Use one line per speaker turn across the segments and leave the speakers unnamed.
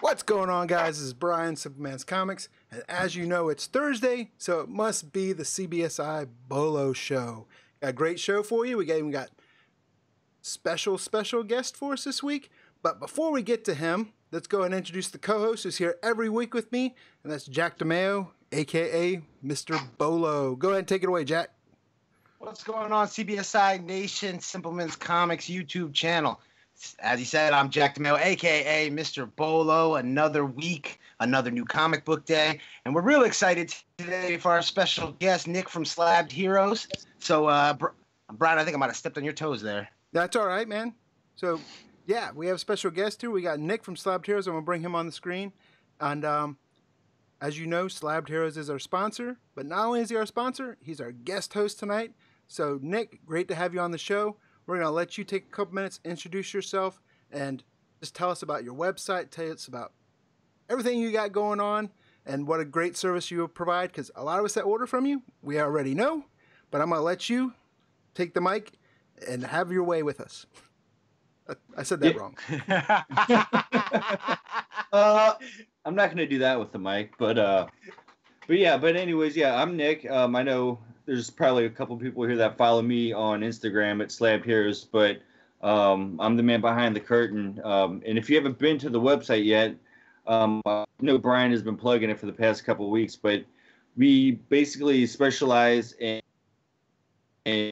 What's going on, guys? This is Brian, Simpleman's Comics, and as you know, it's Thursday, so it must be the CBSI Bolo show. Got a great show for you. We even got special guest for us this week. But before we get to him, let's go and introduce the co-host who's here every week with me, and that's Jack DeMeo, aka Mr. Bolo. Go ahead and take it away, Jack.
What's going on, CBSI Nation, Simpleman's Comics YouTube channel? As he said, I'm Jack DeMeo, a.k.a. Mr. Bolo. Another week, another new comic book day. And we're real excited today for our special guest, Nick from Slabbed Heroes. So, Brian, I think I might have stepped on your toes there.
That's all right, man. So, yeah, we have a special guest here. We got Nick from Slabbed Heroes. I'm going to bring him on the screen. And as you know, Slabbed Heroes is our sponsor. But not only is he our sponsor, he's our guest host tonight. So, Nick, great to have you on the show. We're going to let you take a couple minutes, introduce yourself, and just tell us about your website, tell us about everything you got going on, and what a great service you provide, because a lot of us that order from you, we already know, but I'm going to let you take the mic and have your way with us. I said that wrong.
I'm not going to do that with the mic, but anyways, I'm Nick. I know there's probably a couple people here that follow me on Instagram at Slabbed Heroes, but I'm the man behind the curtain. And if you haven't been to the website yet, I know Brian has been plugging it for the past couple of weeks, but we basically specialize in a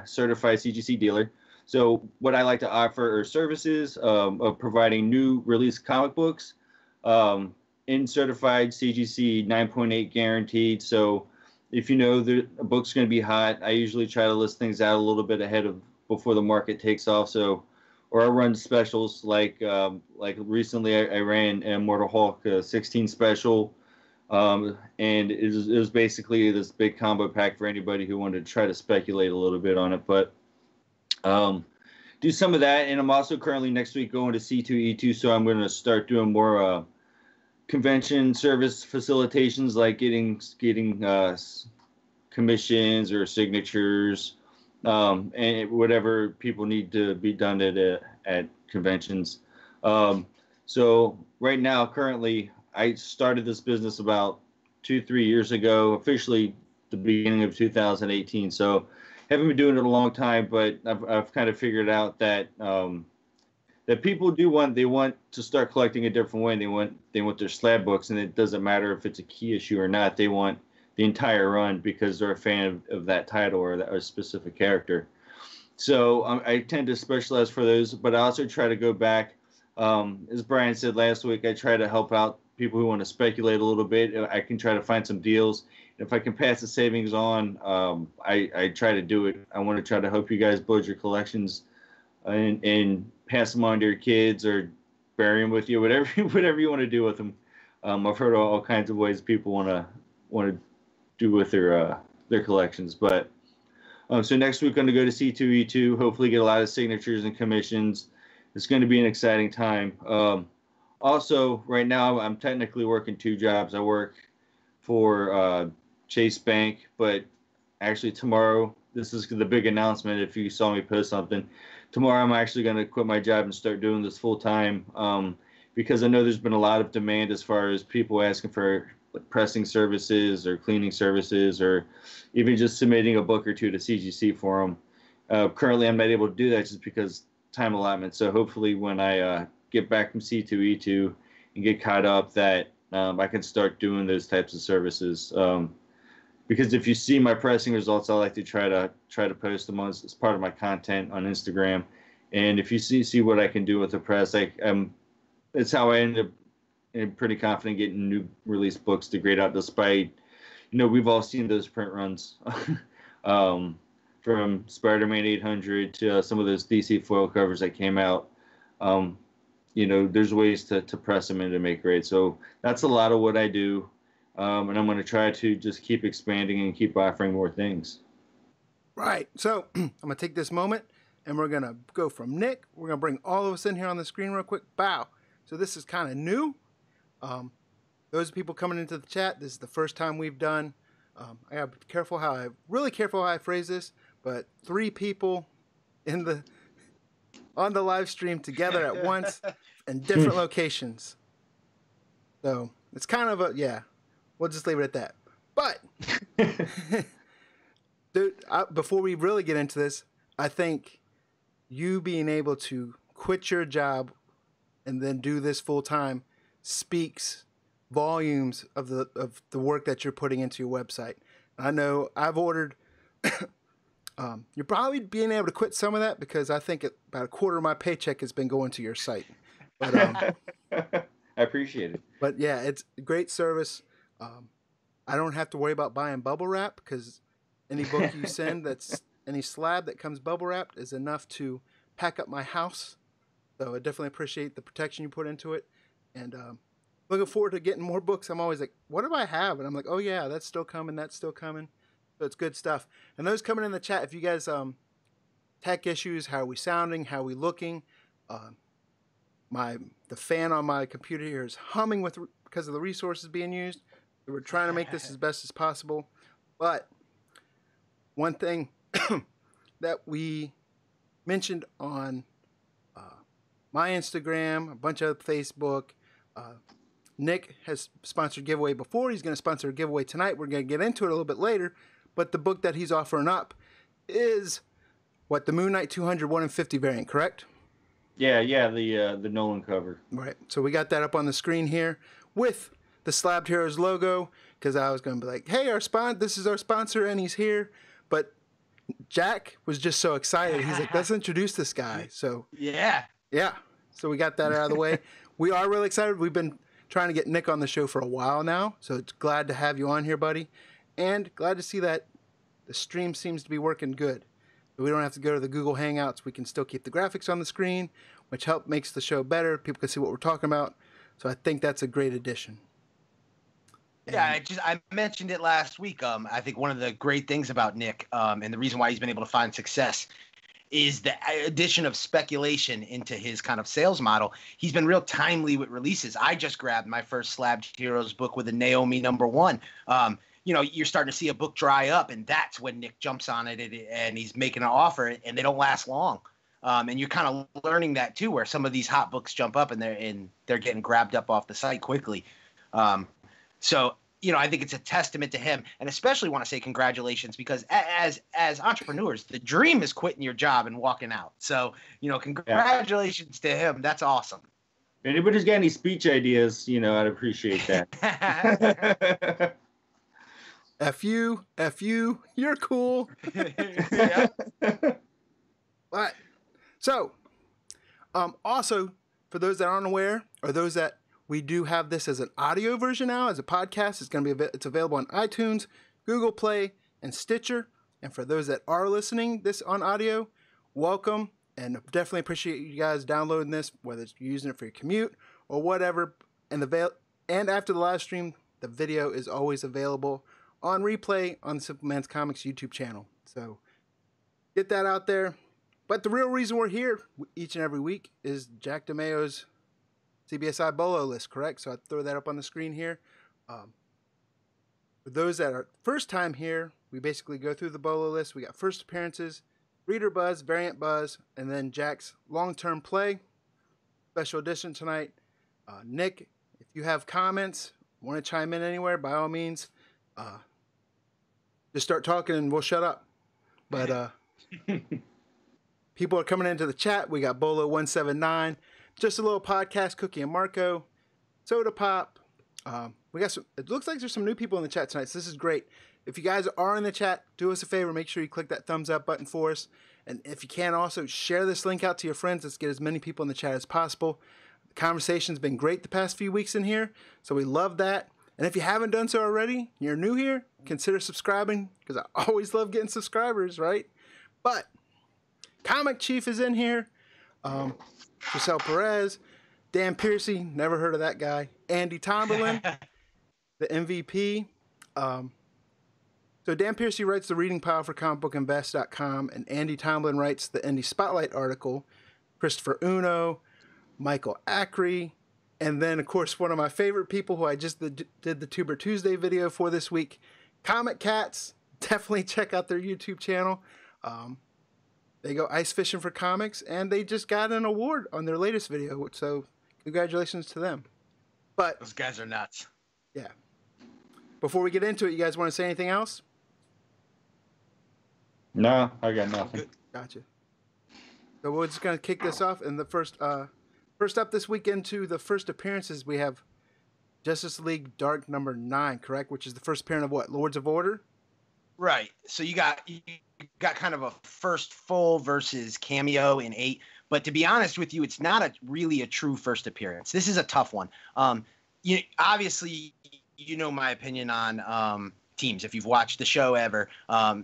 certified CGC dealer. So what I like to offer are services of providing new release comic books in certified CGC 9.8 guaranteed. So if you know the book's going to be hot, I usually try to list things out a little bit ahead of before the market takes off. So, or I run specials like recently I ran Immortal Hulk 16 special, and it was basically this big combo pack for anybody who wanted to try to speculate a little bit on it. But do some of that, and I'm also currently next week going to C2E2, so I'm going to start doing more convention service facilitations, like getting commissions or signatures, and whatever people need to be done at conventions. So right now, currently, I started this business about 2-3 years ago, officially the beginning of 2018. So haven't been doing it a long time, but I've kind of figured out that that people want to start collecting a different way. They want their slab books, and it doesn't matter if it's a key issue or not. They want the entire run because they're a fan of that title or a specific character. So I tend to specialize for those, but I also try to go back. As Brian said last week, I try to help out people who want to speculate a little bit. I can try to find some deals. If I can pass the savings on, I try to do it. I want to try to help you guys build your collections and pass them on to your kids or bury them with you, whatever you want to do with them. I've heard all kinds of ways people want to do with their collections. But so next week I'm going to go to C2E2, hopefully get a lot of signatures and commissions. It's going to be an exciting time. Also, right now I'm technically working 2 jobs. I work for Chase Bank, but actually tomorrow, this is the big announcement if you saw me post something. Tomorrow I'm actually going to quit my job and start doing this full time because I know there's been a lot of demand as far as people asking for pressing services or cleaning services or even just submitting a book or two to CGC for them. Currently I'm not able to do that just because time allotment. So hopefully when I get back from C2E2 and get caught up that I can start doing those types of services. Because if you see my pressing results, I like to try to post them as part of my content on Instagram. And if you see what I can do with the press, it's how I end up pretty confident getting new release books to grade out. Despite, we've all seen those print runs from Spider-Man 800 to some of those DC foil covers that came out. There's ways to press them and to make grades. So that's a lot of what I do. And I'm going to try to just keep expanding and keep offering more things.
Right. So I'm going to take this moment and we're going to go from Nick. We're going to bring all of us in here on the screen real quick. Bow. So this is kind of new. Those people coming into the chat, this is the first time we've done. I got to be really careful how I phrase this, but 3 people in the on the live stream together at once in different locations. So it's kind of we'll just leave it at that. But, dude, before we really get into this, I think you being able to quit your job and then do this full time speaks volumes of the work that you're putting into your website. I know I've ordered. You're probably being able to quit some of that because I think about a quarter of my paycheck has been going to your site. But
I appreciate it.
But yeah, it's great service. I don't have to worry about buying bubble wrap because any book you send that's any slab that comes bubble wrapped is enough to pack up my house. So I definitely appreciate the protection you put into it. And looking forward to getting more books. I'm always like, what do I have? And I'm like, oh yeah, that's still coming. That's still coming. So it's good stuff. And those coming in the chat, if you guys tech issues, how are we sounding, how are we looking? The fan on my computer here is humming because of the resources being used. So we're trying to make this as best as possible. But one thing that we mentioned on my Instagram, a bunch of Facebook, Nick has sponsored a giveaway before. He's going to sponsor a giveaway tonight. We're going to get into it a little bit later. But the book that he's offering up is the Moon Knight 200 1 in 50 variant, correct?
Yeah, the Nolan cover.
Right. So we got that up on the screen here with the Slabbed Heroes logo because I was going to be like, hey, this is our sponsor and he's here. But Jack was just so excited. He's like, let's introduce this guy. So yeah. So we got that out of the way. We are really excited. We've been trying to get Nick on the show for a while now. So it's glad to have you on here, buddy. And glad to see that the stream seems to be working good. We don't have to go to the Google Hangouts. We can still keep the graphics on the screen, which makes the show better. People can see what we're talking about. So I think that's a great addition.
Yeah, I mentioned it last week. I think one of the great things about Nick, and the reason why he's been able to find success, is the addition of speculation into his kind of sales model. He's been real timely with releases. I just grabbed my first Slabbed Heroes book with a Naomi #1. You're starting to see a book dry up, and that's when Nick jumps on it and he's making an offer, and they don't last long. And you're kind of learning that too, where some of these hot books jump up and they're getting grabbed up off the site quickly. So I think it's a testament to him, and especially want to say congratulations because as entrepreneurs, the dream is quitting your job and walking out. So congratulations to him. That's awesome.
If anybody's got any speech ideas, I'd appreciate that.
F you, you're cool.
Yeah.
But so, also for those that aren't aware, or those that we do have this as an audio version now, as a podcast. It's available on iTunes, Google Play, and Stitcher. And for those that are listening this on audio, welcome, and definitely appreciate you guys downloading this, whether it's using it for your commute or whatever. And after the live stream, the video is always available on replay on the Simpleman's Comics YouTube channel. So get that out there. But the real reason we're here each and every week is Jack DeMayo's CBSIBOLO list, correct? So I throw that up on the screen here. For those that are first time here, we basically go through the Bolo list. We got first appearances, reader buzz, variant buzz, and then Jack's long-term play. Special edition tonight. Nick, if you have comments, want to chime in anywhere, by all means, just start talking and we'll shut up. But people are coming into the chat. We got Bolo 179. Just a little podcast, Cookie and Marco, Soda Pop. We got some. It looks like there's some new people in the chat tonight, so this is great. If you guys are in the chat, do us a favor, make sure you click that thumbs up button for us. And if you can, also share this link out to your friends. Let's get as many people in the chat as possible. The conversation's been great the past few weeks in here, so we love that. And if you haven't done so already, you're new here, consider subscribing, because I always love getting subscribers, right? But Comic Chief is in here. Giselle Perez, Dan Piercy, never heard of that guy. Andy Tomberlin, the MVP. So Dan Piercy writes the reading pile for comicbookinvest.com, and Andy Tomberlin writes the Indie Spotlight article. Christopher Uno, Michael Acree, and then, of course, one of my favorite people who I just did the Tuber Tuesday video for this week, Comic Cats. Definitely check out their YouTube channel. They go ice fishing for comics, and they just got an award on their latest video. So congratulations to them. But
Those guys are nuts.
yeah. Before we get into it, you guys want to say anything else?
No, I got nothing.
Gotcha. So we're just gonna kick this off, and the first up this week into the first appearances, we have Justice League Dark number 9, correct? Which is the first appearance of what? Lords of Order?
Right. So you got kind of a first full versus cameo in 8. But to be honest with you, it's not really a true first appearance. This is a tough one. Obviously, you know my opinion on teams. If you've watched the show ever,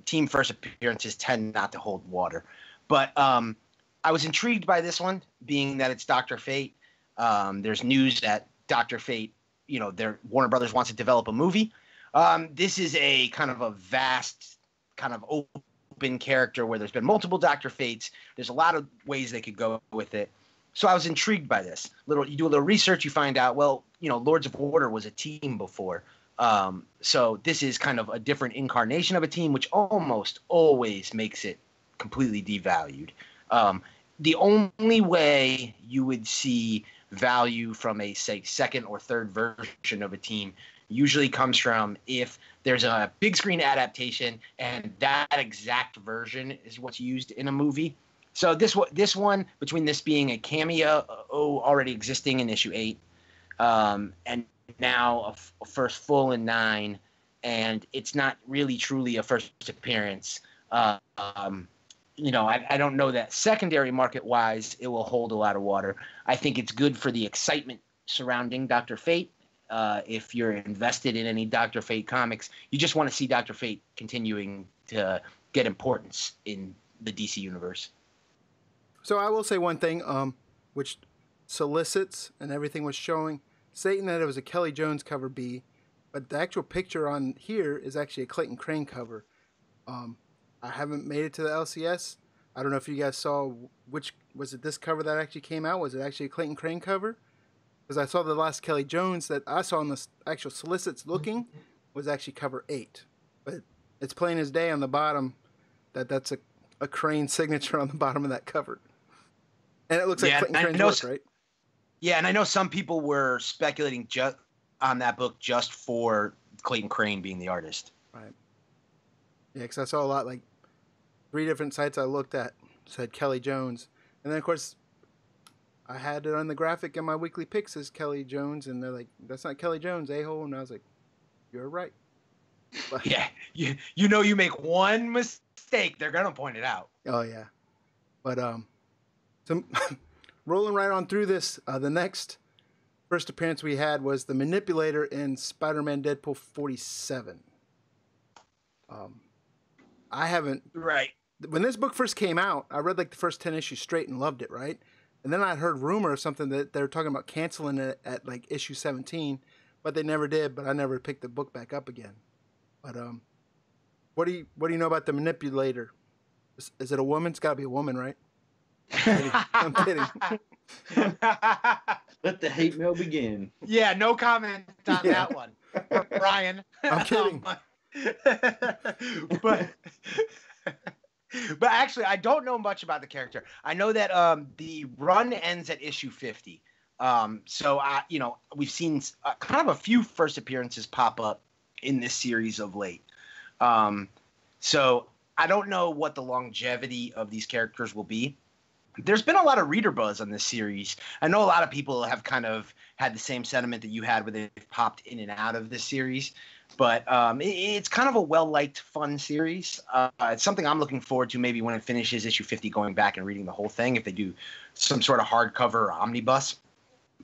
team first appearances tend not to hold water. But I was intrigued by this one, being that it's Dr. Fate. There's news that Dr. Fate, Warner Brothers wants to develop a movie. This is a kind of a vast, kind of open character where there's been multiple Dr. Fates. There's a lot of ways they could go with it. So I was intrigued by this. You do a little research, you find out, Lords of Order was a team before. So this is kind of a different incarnation of a team, which almost always makes it completely devalued. The only way you would see value from a, say, second or third version of a team usually comes from if there's a big screen adaptation and that exact version is what's used in a movie. So this one, between this being a cameo already existing in issue 8, and now a first full in 9, and it's not really truly a first appearance. I don't know that secondary market-wise it will hold a lot of water. I think it's good for the excitement surrounding Dr. Fate. If you're invested in any Dr. Fate comics, you just want to see Dr. Fate continuing to get importance in the DC universe.
So I will say one thing, which solicits and everything was showing, stating that it was a Kelly Jones cover B, but the actual picture on here is actually a Clayton Crane cover. I haven't made it to the LCS. I don't know if you guys saw was it this cover that actually came out? Was it actually a Clayton Crane cover? Because I saw the last Kelly Jones that I saw in the actual solicits looking was actually cover 8. But it's plain as day on the bottom that's a Crane signature on the bottom of that cover. And it looks like Clayton Crane's work, right?
Yeah, and I know some people were speculating just on that book just for Clayton Crane being the artist.
Right. Yeah, because I saw a lot, like 3 different sites I looked at said Kelly Jones. And then, of course, I had it on the graphic in my weekly picks as Kelly Jones, and they're like, that's not Kelly Jones, a-hole. And I was like, you're right.
But, yeah, you make one mistake, they're going to point it out.
Oh, yeah. But, so rolling right on through this, the next first appearance we had was the Manipulator in Spider-Man Deadpool 47. I haven't...
Right.
When this book first came out, I read like the first 10 issues straight and loved it, right? And then I heard rumor of something that they were talking about canceling it at like issue 17, but they never did, but I never picked the book back up again. But what do you know about the Manipulator? Is it a woman? It's got to be a woman, right? I'm kidding.
Let the hate mail begin.
Yeah, no comment on that one, Brian.
I'm kidding.
But actually, I don't know much about the character. I know that the run ends at issue 50. So we've seen kind of a few first appearances pop up in this series of late. So I don't know what the longevity of these characters will be. There's been a lot of reader buzz on this series. I know a lot of people have kind of had the same sentiment that you had where they've popped in and out of this series. But it's kind of a well-liked, fun series. It's something I'm looking forward to maybe when it finishes issue 50, going back and reading the whole thing if they do some sort of hardcover or omnibus.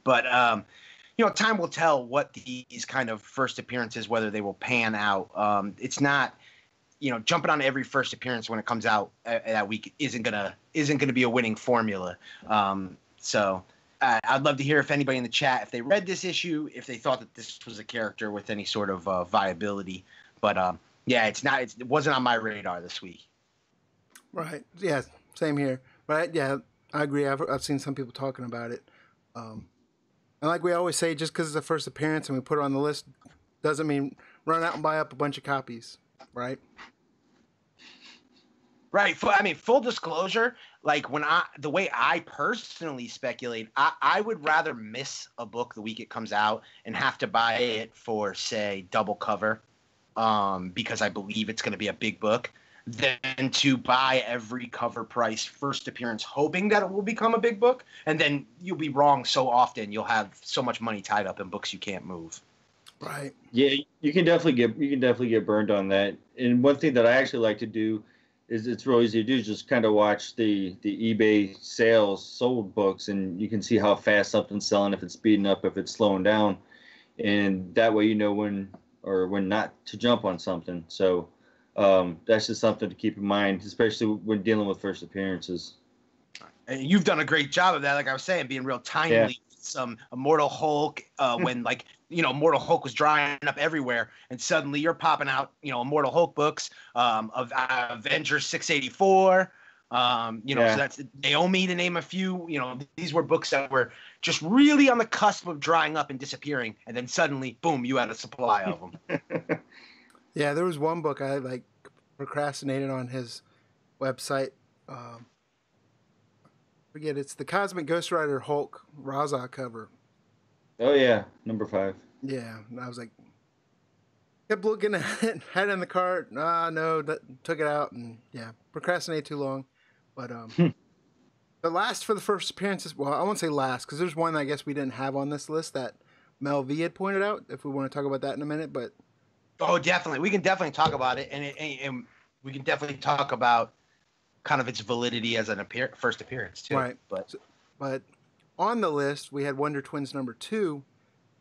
But, time will tell what these kind of first appearances, whether they will pan out. It's not, jumping on every first appearance when it comes out that week isn't gonna be a winning formula. So I'd love to hear if anybody in the chat, if they read this issue, if they thought that this was a character with any sort of viability. But it wasn't on my radar this week.
Right. Yeah. Same here. But I agree. I've seen some people talking about it. And like we always say, just because it's a first appearance and we put it on the list doesn't mean run out and buy up a bunch of copies. Right.
Right. I mean, full disclosure, like the way I personally speculate, I would rather miss a book the week it comes out and have to buy it for, say, double cover, because I believe it's going to be a big book, than to buy every cover price first appearance, hoping that it will become a big book. And then you'll be wrong so often. You'll have so much money tied up in books you can't move.
Right.
Yeah, you can definitely get burned on that. And one thing that I actually like to do is it's real easy to do is just kind of watch the eBay sales sold books, and you can see how fast something's selling, if it's speeding up, if it's slowing down, and that way you know when not to jump on something. So that's just something to keep in mind, especially when dealing with first appearances.
And you've done a great job of that, like I was saying, being real timely. Yeah. Some Immortal Hulk, when Immortal Hulk was drying up everywhere, and suddenly you're popping out, Immortal Hulk books, of Avengers 684. So that's Naomi, to name a few. These were books that were just really on the cusp of drying up and disappearing, and then suddenly, boom, you had a supply of them.
Yeah, there was one book I procrastinated on his website. Forget, it's the Cosmic Ghost Rider Hulk Raza cover.
Oh yeah, number 5.
Yeah, and I was like, kept looking at it, had it in the cart. No, took it out, and yeah, procrastinated too long. But the last for the first appearances, well, I won't say last, because there's one I guess we didn't have on this list that Mel V had pointed out. If we want to talk about that in a minute, but
definitely, we can definitely talk about it, and we can definitely talk about kind of its validity as an first appearance too.
Right. But on the list we had Wonder Twins number 2,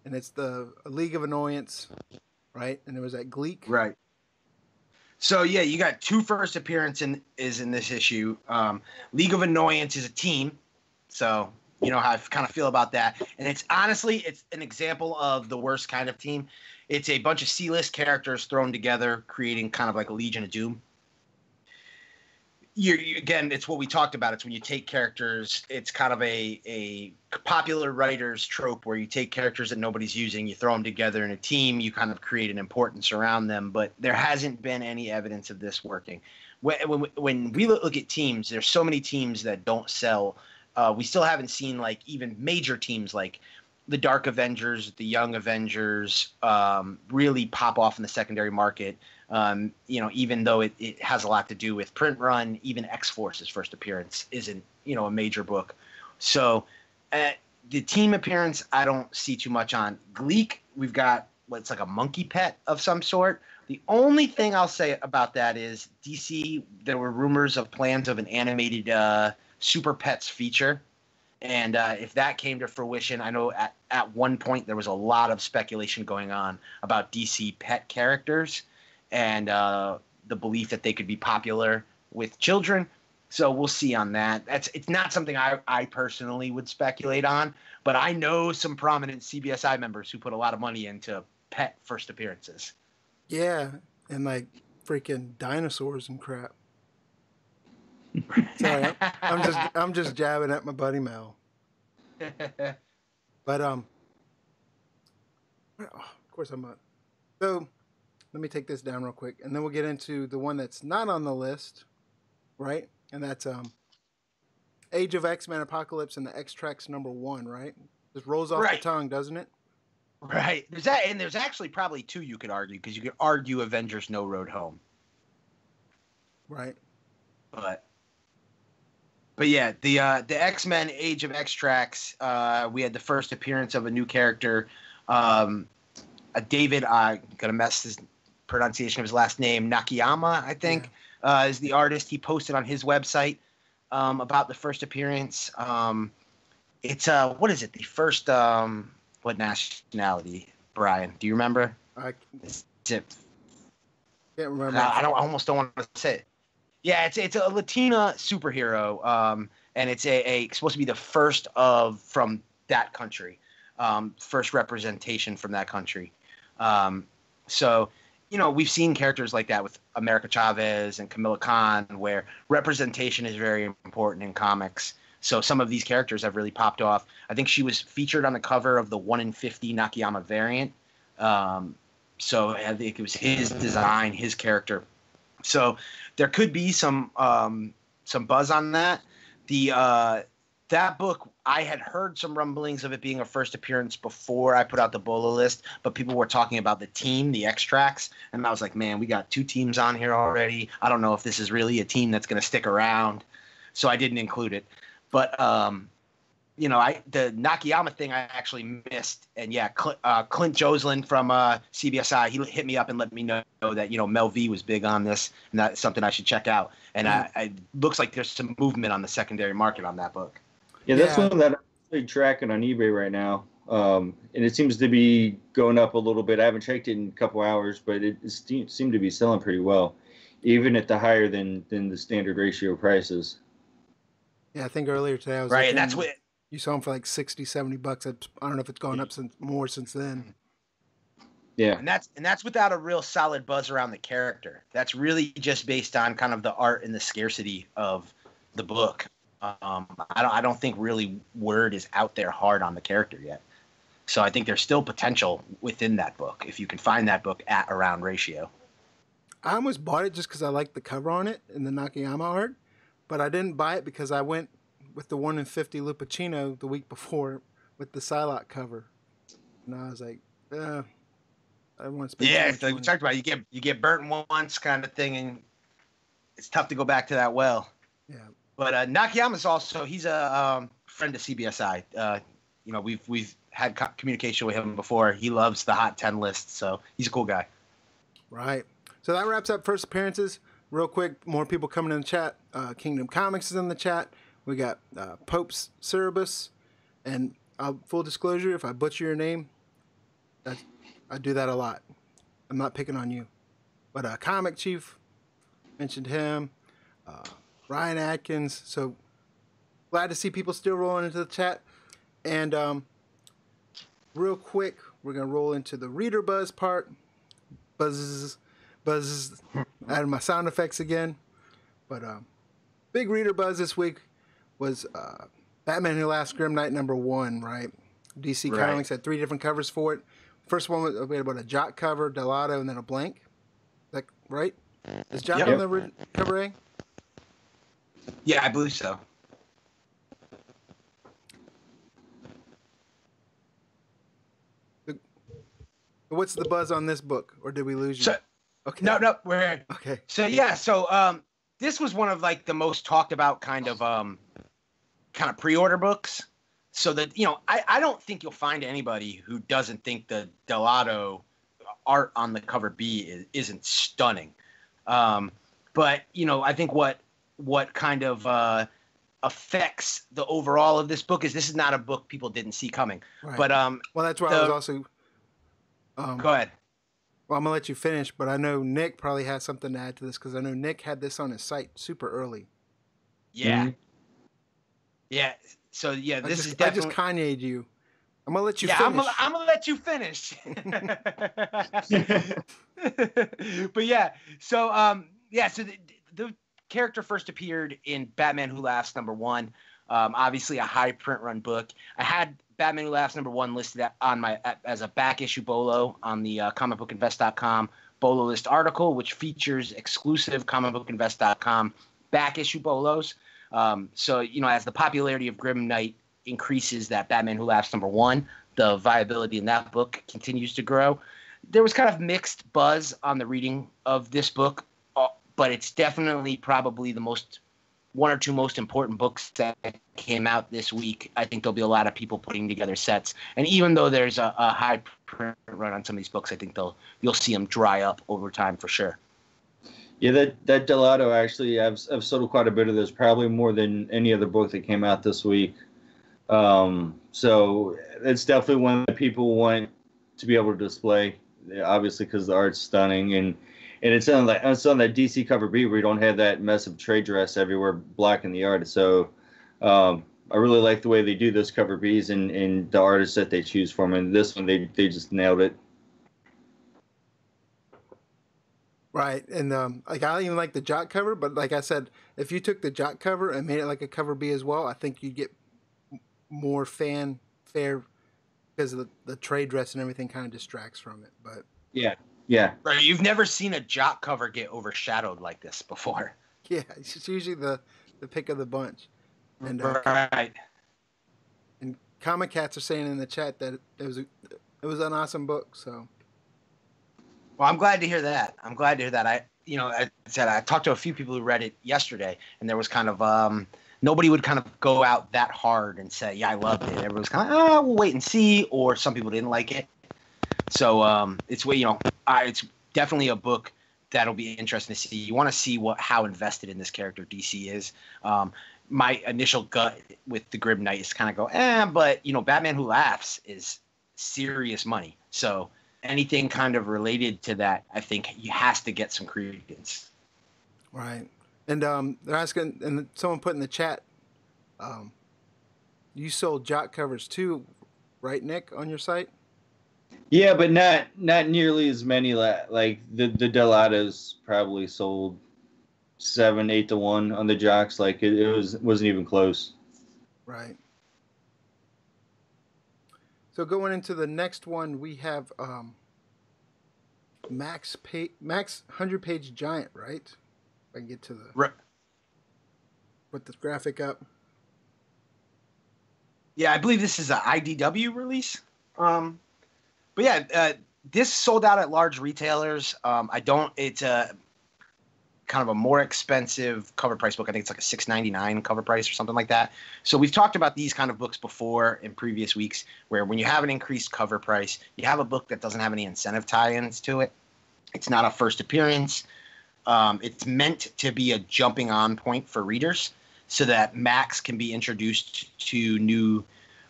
and it's the League of Annoyance, right? And it was at Gleek.
Right. So yeah, you got 2 first appearances in this issue. League of Annoyance is a team, so you know how I kind of feel about that. And it's an example of the worst kind of team. It's a bunch of C-list characters thrown together, creating kind of like a Legion of Doom. Again, it's what we talked about. It's when you take characters, it's kind of a popular writer's trope where you take characters that nobody's using, you throw them together in a team, you kind of create an importance around them. But there hasn't been any evidence of this working. When we look at teams, there's so many teams that don't sell. We still haven't seen like even major teams like the Dark Avengers, the Young Avengers really pop off in the secondary market. Even though it has a lot to do with print run, even X-Force's first appearance isn't, a major book. So the team appearance, I don't see too much on. Gleek, we've got what's like a monkey pet of some sort. The only thing I'll say about that is DC, there were rumors of plans of an animated Super Pets feature. And if that came to fruition, I know at one point there was a lot of speculation going on about DC pet characters and the belief that they could be popular with children. So we'll see on that. It's not something I personally would speculate on, but I know some prominent CBSI members who put a lot of money into pet first appearances.
Yeah, and like freaking dinosaurs and crap. Sorry, I'm just jabbing at my buddy Mel. But of course I'm not. So let me take this down real quick, and then we'll get into the one that's not on the list, right? And that's Age of X-Men Apocalypse and the X-Tracks number 1, right? Just rolls off the tongue, doesn't it?
Right. There's that, and there's actually probably 2 you could argue, because you could argue Avengers No Road Home.
Right.
But yeah, the X-Men Age of X-Tracks, we had the first appearance of a new character, David, I'm going to mess his pronunciation of his last name, Nakayama, I think, is the artist. He posted on his website about the first appearance. It's, what is it? The first, what nationality, Brian? Do you remember?
Can't remember.
I almost don't want to say it. Yeah, it's a Latina superhero, and it's supposed to be the first from that country, first representation from that country. So, we've seen characters like that with America Chavez and Camilla Khan, where representation is very important in comics. So some of these characters have really popped off. I think she was featured on the cover of the 1 in 50 Nakayama variant. So I think it was his design, his character. So there could be some buzz on that. That book, I had heard some rumblings of it being a first appearance before I put out the Bolo list, but people were talking about the team, the extracts, and I was like, man, we got 2 teams on here already. I don't know if this is really a team that's going to stick around, so I didn't include it. But the Nakayama thing I actually missed, and yeah, Clint Joslin from CBSI, he hit me up and let me know that Mel V was big on this, and that's something I should check out. And it looks like there's some movement on the secondary market on that book.
Yeah, that's one that I'm actually tracking on eBay right now, and it seems to be going up a little bit. I haven't checked it in a couple hours, but it seemed to be selling pretty well, even at the higher than the standard ratio prices.
Yeah, I think earlier today I was
right, and that's what
you saw them for like $60-$70. I don't know if it's gone up since then.
Yeah,
and that's without a real solid buzz around the character. That's really just based on kind of the art and the scarcity of the book. I don't think really word is out there hard on the character yet. So I think there's still potential within that book if you can find that book at around ratio.
I almost bought it just because I liked the cover on it and the Nakayama art, but I didn't buy it because I went with the 1 in 50 Lupacino the week before with the Psylocke cover, and I was like, I don't want to spend.
Yeah, like we talked about, you get burnt once kind of thing, and it's tough to go back to that well.
Yeah.
But Nakayama's also, he's a friend of CBSI. We've had communication with him before. He loves the Hot 10 list, so he's a cool guy.
Right. So that wraps up first appearances. Real quick, more people coming in the chat. Kingdom Comics is in the chat. We got Pope's Cerebus. And full disclosure, if I butcher your name, I do that a lot. I'm not picking on you. But Comic Chief, mentioned him. Ryan Atkins. So glad to see people still rolling into the chat. And real quick, we're going to roll into the reader buzz part. Buzzes. Added my sound effects again. But big reader buzz this week was Batman Who Laughs Grim Knight #1, right? DC Comics had 3 different covers for it. First one was about a Jock cover, Delato, and then a blank. Is that right? Is Jock on the cover A?
Yeah, I believe so.
What's the buzz on this book, or did we lose you?
So,
okay.
No, we're here.
Okay.
So yeah, this was one of like the most talked about kind of pre-order books. So that I don't think you'll find anybody who doesn't think the Delato art on the cover B isn't stunning. But I think what kind of affects the overall of this book is this is not a book people didn't see coming.
Right.
But
well, that's why I was also.
Go ahead.
Well, I'm gonna let you finish, but I know Nick probably has something to add to this because I know Nick had this on his site super early.
Yeah.
Mm-hmm.
Yeah. So yeah,
I just Kanye'd you. I'm gonna let you finish.
I'm gonna let you finish. But yeah, so so the character first appeared in Batman Who Laughs #1. Obviously a high print run book. I had Batman Who Laughs #1 listed on as a back issue Bolo on the comicbookinvest.com Bolo list article, which features exclusive comicbookinvest.com back issue Bolos. So as the popularity of Grim Knight increases, that Batman Who Laughs #1, the viability in that book continues to grow. There was kind of mixed buzz on the reading of this book, but it's definitely probably the one or two most important books that came out this week. I think there'll be a lot of people putting together sets. And even though there's a high print run on some of these books, I think you'll see them dry up over time for sure.
Yeah, that Delato, actually, I've sold quite a bit of this, probably more than any other book that came out this week. So it's definitely one that people want to be able to display, obviously because the art's stunning. And it's on that DC cover B where you don't have that mess of trade dress everywhere blocking the art. So I really like the way they do those cover Bs and the artists that they choose for them. And this one, they just nailed it.
Right, and I don't even like the Jock cover, but like I said, if you took the Jock cover and made it like a cover B as well, I think you'd get more fanfare because of the trade dress and everything kind of distracts from it. But
yeah, Yeah.
Right. You've never seen a jock cover get overshadowed like this before.
Yeah, it's usually the pick of the bunch. And
Right.
and Comic Cats are saying in the chat that it was an awesome book. So,
Well, I'm glad to hear that. I said I talked to a few people who read it yesterday, and there was kind of nobody would kind of go out that hard and say, "Yeah, I loved it." Everyone was kind of, "Oh, we'll wait and see," or some people didn't like it. So it's definitely a book that'll be interesting to see. You want to see how invested in this character DC is. My initial gut with the Grim Knight is kind of go, but Batman Who Laughs is serious money. So anything kind of related to that, I think he has to get some credence.
right. And they're asking, and someone put in the chat, you sold jock covers too, right, Nick, on your site?
Yeah, but not nearly as many. Like the Delatas probably sold 7-8 to 1 on the jocks. Like it wasn't even close.
Right. So going into the next one, we have Max 100-page giant, right? If I can get to the put the graphic up.
Yeah, I believe this is an IDW release. But yeah, this sold out at large retailers. It's a kind of a more expensive cover price book. I think it's like a $6.99 cover price or something like that. So we've talked about these kind of books before in previous weeks, where when you have an increased cover price, you have a book that doesn't have any incentive tie-ins to it. It's not a first appearance. It's meant to be a jumping on point for readers so that Max can be introduced to new,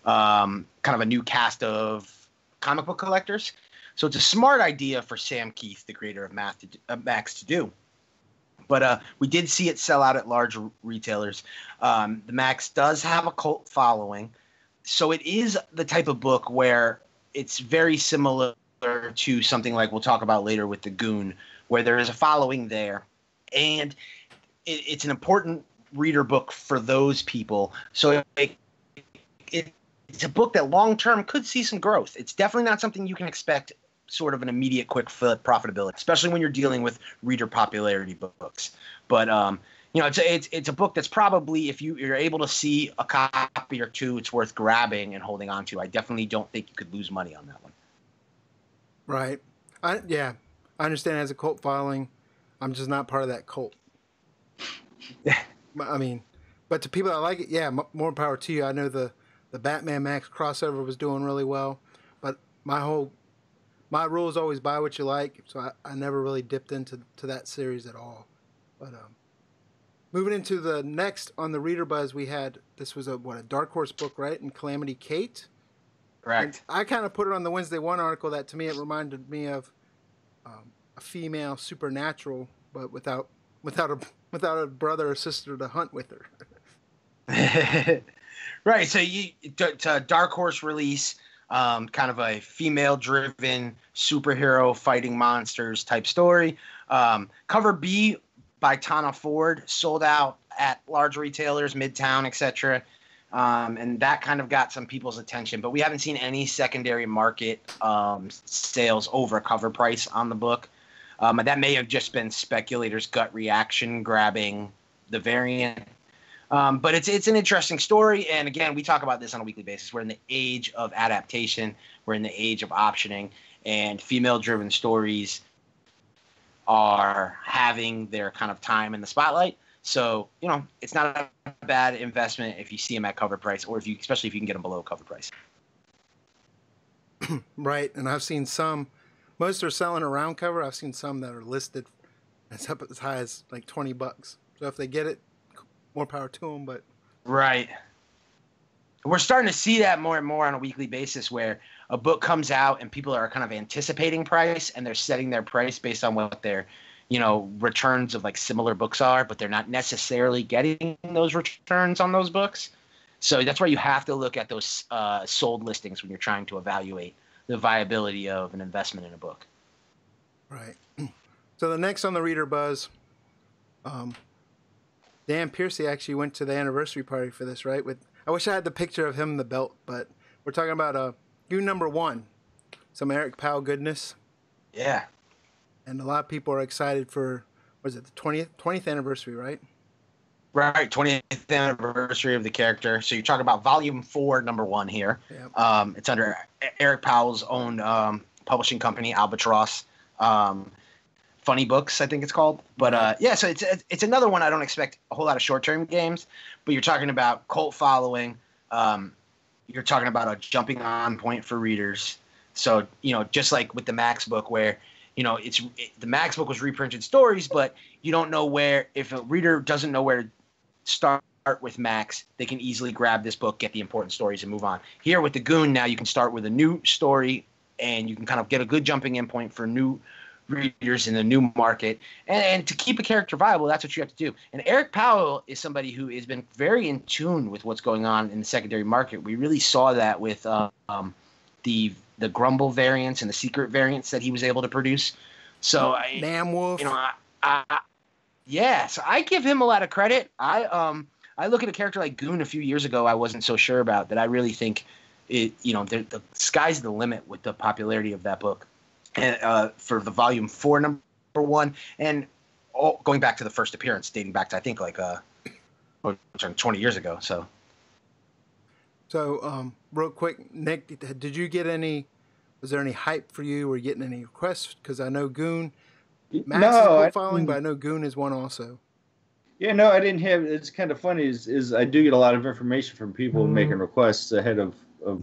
kind of a new cast of comic book collectors. So it's a smart idea for Sam Keith, the creator of Max, to do. But we did see it sell out at large retailers. The Max does have a cult following. So it is the type of book where it's very similar to something like we'll talk about later with the Goon, where there is a following there. And it's an important reader book for those people. So it's a book that long-term could see some growth. It's definitely not something you can expect sort of an immediate quick profitability, especially when you're dealing with reader popularity books. But it's a book that's probably, if you're able to see a copy or two, it's worth grabbing and holding on to. I definitely don't think you could lose money on that one.
Right. I understand it has a cult following. I'm just not part of that cult. I mean, but to people that like it, yeah, more power to you. I know the Batman Max crossover was doing really well, but my rule is always buy what you like, so I never really dipped into that series at all. But moving into the next on the Reader Buzz, we had, this was a Dark Horse book, right? And Calamity Kate.
Correct.
And I kind of put it on the Wednesday One article that to me it reminded me of a female supernatural, but without a brother or sister to hunt with her.
Right. So it's a Dark Horse release. Kind of a female-driven superhero fighting monsters type story. Cover B by Tana Ford sold out at large retailers, Midtown, etc. And that kind of got some people's attention. But we haven't seen any secondary market sales over cover price on the book. That may have just been speculators' gut reaction grabbing the variant. But it's an interesting story, and again, we talk about this on a weekly basis. We're in the age of adaptation. We're in the age of optioning, and female-driven stories are having their kind of time in the spotlight. So, it's not a bad investment if you see them at cover price, or especially if you can get them below cover price.
Right, and I've seen some. Most are selling around cover. I've seen some that are listed as up as high as like $20. So if they get it, more power to them, but
right. We're starting to see that more and more on a weekly basis, where a book comes out and people are kind of anticipating price and they're setting their price based on what their, returns of like similar books are, but they're not necessarily getting those returns on those books. So that's why you have to look at those sold listings when you're trying to evaluate the viability of an investment in a book.
Right. So the next on the Reader Buzz, Dan Piercy actually went to the anniversary party for this, right? I wish I had the picture of him in the belt, but we're talking about Goon #1, some Eric Powell goodness.
Yeah.
and a lot of people are excited for, was it the 20th anniversary, right?
Right, 20th anniversary of the character. So you're talking about Volume 4, number 1 here.
Yeah.
It's under Eric Powell's own publishing company, Albatross. Funny Books, I think it's called. But yeah, so it's another one. I don't expect a whole lot of short-term games, but you're talking about cult following. You're talking about a jumping on point for readers. So, just like with the Max book where, the Max book was reprinted stories, but you don't know where, if a reader doesn't know where to start with Max, they can easily grab this book, get the important stories, and move on. Here with the Goon, now you can start with a new story, and you can kind of get a good jumping in point for new readers in the new market. And to keep a character viable, that's what you have to do. And Eric Powell is somebody who has been very in tune with what's going on in the secondary market. We really saw that with the Grumble variants and the secret variants that he was able to produce. So
Namwolf.
So I give him a lot of credit. I look at a character like Goon a few years ago I wasn't so sure about, that I really think the sky's the limit with the popularity of that book. And for the Volume 4, number 1, and going back to the first appearance, dating back to I think like 20 years ago.
So real quick, Nick, did you get any? Was there any hype for you? Were you getting any requests? Because I know Goon, Max is a following, but I know Goon is one also.
Yeah, no, I didn't have. It's kind of funny. Is I do get a lot of information from people making requests ahead of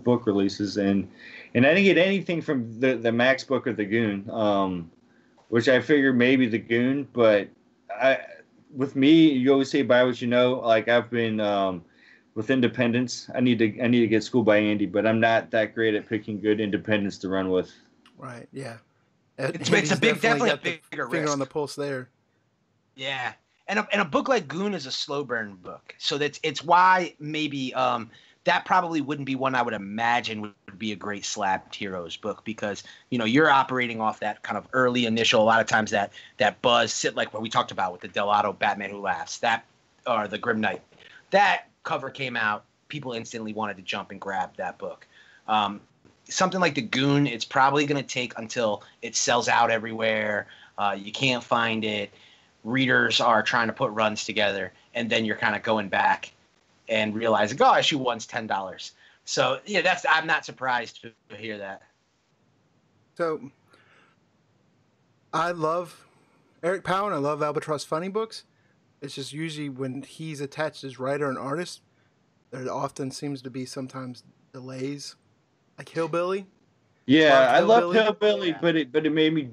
book releases, and I didn't get anything from the Max book or the Goon, which I figured maybe the Goon, but with me, you always say buy what you know. Like I've been with independents, I need to get Schooled by Andy, but I'm not that great at picking good independents to run with.
Right. Yeah.
It's definitely a bigger
finger
risk
on the pulse there.
Yeah. And a book like Goon is a slow burn book. So it's why maybe that probably wouldn't be one I would imagine would be a great Slabbed Heroes book, because, you're operating off that kind of early initial, a lot of times that buzz, like what we talked about with the Delato Batman Who Laughs, or the Grim Knight. That cover came out, people instantly wanted to jump and grab that book. Something like the Goon, it's probably going to take until it sells out everywhere. You can't find it. Readers are trying to put runs together, and then you're kind of going back and realizing, issue 1's $10. So yeah, I'm not surprised to hear that.
So I love Eric Powell and I love Albatross Funny Books. It's just usually when he's attached as writer and artist, there often seems to be sometimes delays, like Hillbilly.
Yeah, I love Hillbilly, but it made me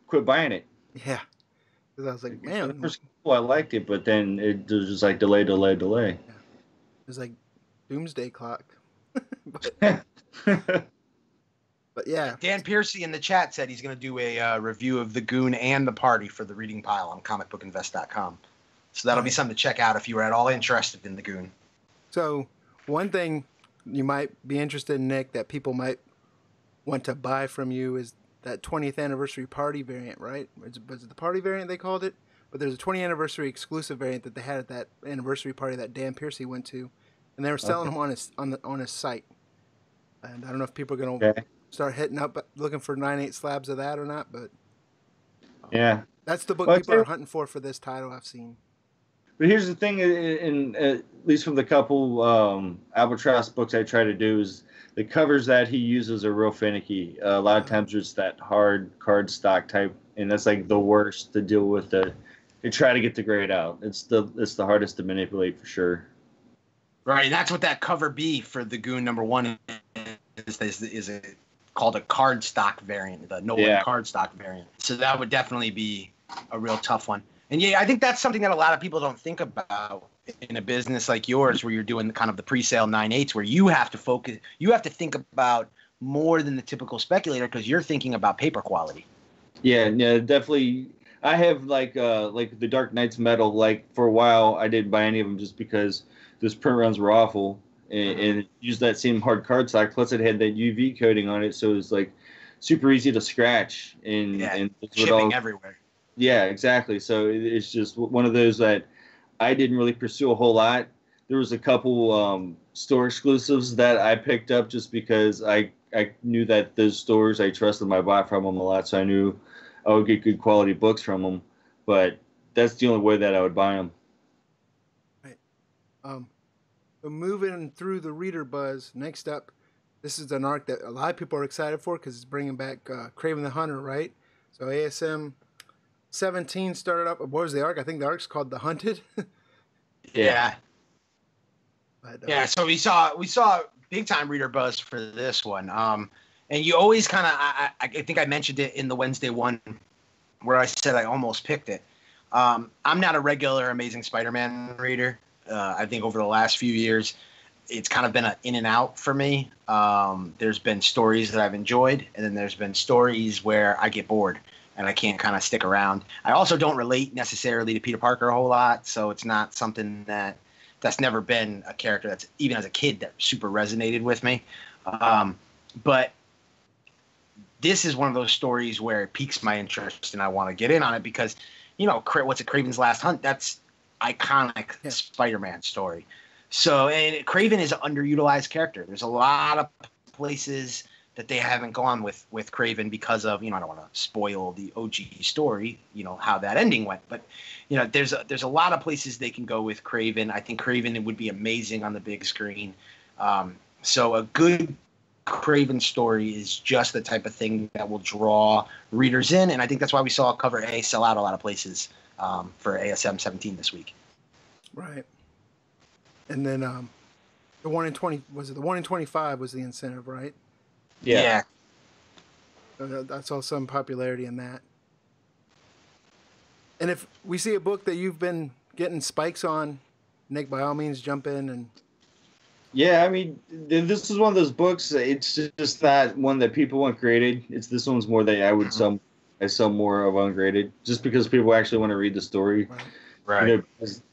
quit buying it.
Yeah, because I was like, man,
I liked it, but then it was just like delay. Yeah.
It was like Doomsday Clock. But yeah,
Dan Piercy in the chat said he's going to do a review of the Goon and the Party for the reading pile on comicbookinvest.com. So that'll be something to check out if you were at all interested in the Goon.
So one thing you might be interested in, Nick, that people might want to buy from you is that 20th anniversary party variant, right? Was it the party variant they called it? But there's a 20th anniversary exclusive variant that they had at that anniversary party that Dan Piercy went to, and they were selling them on his site. And I don't know if people are going to start hitting up looking for 9/8 slabs of that or not, but
yeah,
that's the book people are hunting for this title I've seen.
But here's the thing, at least from the couple Albatross books I try to do, is the covers that he uses are real finicky. A lot of times it's that hard cardstock type, and that's like the worst to deal with to try to get the grade out. It's the hardest to manipulate for sure.
Right, and that's what that cover B for the Goon number 1 is called a cardstock variant, the Nolan cardstock variant. So that would definitely be a real tough one. And yeah, I think that's something that a lot of people don't think about in a business like yours, where you're doing kind of the pre-sale 9/8, where you have to focus, you have to think about more than the typical speculator, because you're thinking about paper quality.
Yeah, definitely. I have like the Dark Knight's Metal. Like for a while, I didn't buy any of them just because those print runs were awful, and used that same hard cardstock. Plus, it had that UV coating on it, so it was like super easy to scratch and
shipping everywhere.
Yeah, exactly. So it's just one of those that I didn't really pursue a whole lot. There was a couple store exclusives that I picked up just because I knew that those stores, I trusted my buy from them a lot. So I knew I would get good quality books from them. But that's the only way that I would buy them.
Right. So moving through the reader buzz, next up, this is an arc that a lot of people are excited for because it's bringing back Kraven the Hunter, right? So ASM 17 started up. What was the arc? I think the arc's called The Hunted.
Yeah.
But,
Yeah, so we saw big time reader buzz for this one. And you always kind of, I think I mentioned it in the Wednesday one where I said I almost picked it. I'm not a regular Amazing Spider-Man reader. I think over the last few years, it's kind of been an in and out for me. There's been stories that I've enjoyed, and then there's been stories where I get bored and I can't kind of stick around. I also don't relate necessarily to Peter Parker a whole lot, so it's not something that's never been a character that's, even as a kid, that super resonated with me. But this is one of those stories where it piques my interest and I want to get in on it because, what's it, Kraven's Last Hunt? That's iconic Spider-Man story. So, and Kraven is an underutilized character. There's a lot of places that they haven't gone with Kraven because of, I don't want to spoil the OG story, how that ending went. But, there's a lot of places they can go with Kraven. I think Kraven would be amazing on the big screen. So a good Kraven story is just the type of thing that will draw readers in. And I think that's why we saw cover A sell out a lot of places for ASM 17 this week.
Right. And then the 1 in 20, was it the 1 in 25 was the incentive, right?
Yeah.
So I saw some popularity in that. And if we see a book that you've been getting spikes on, Nick, by all means, jump in and.
Yeah, I mean, this is one of those books. It's just that one that people want graded. This one's more that I would sell more of ungraded, just because people actually want to read the story.
Right.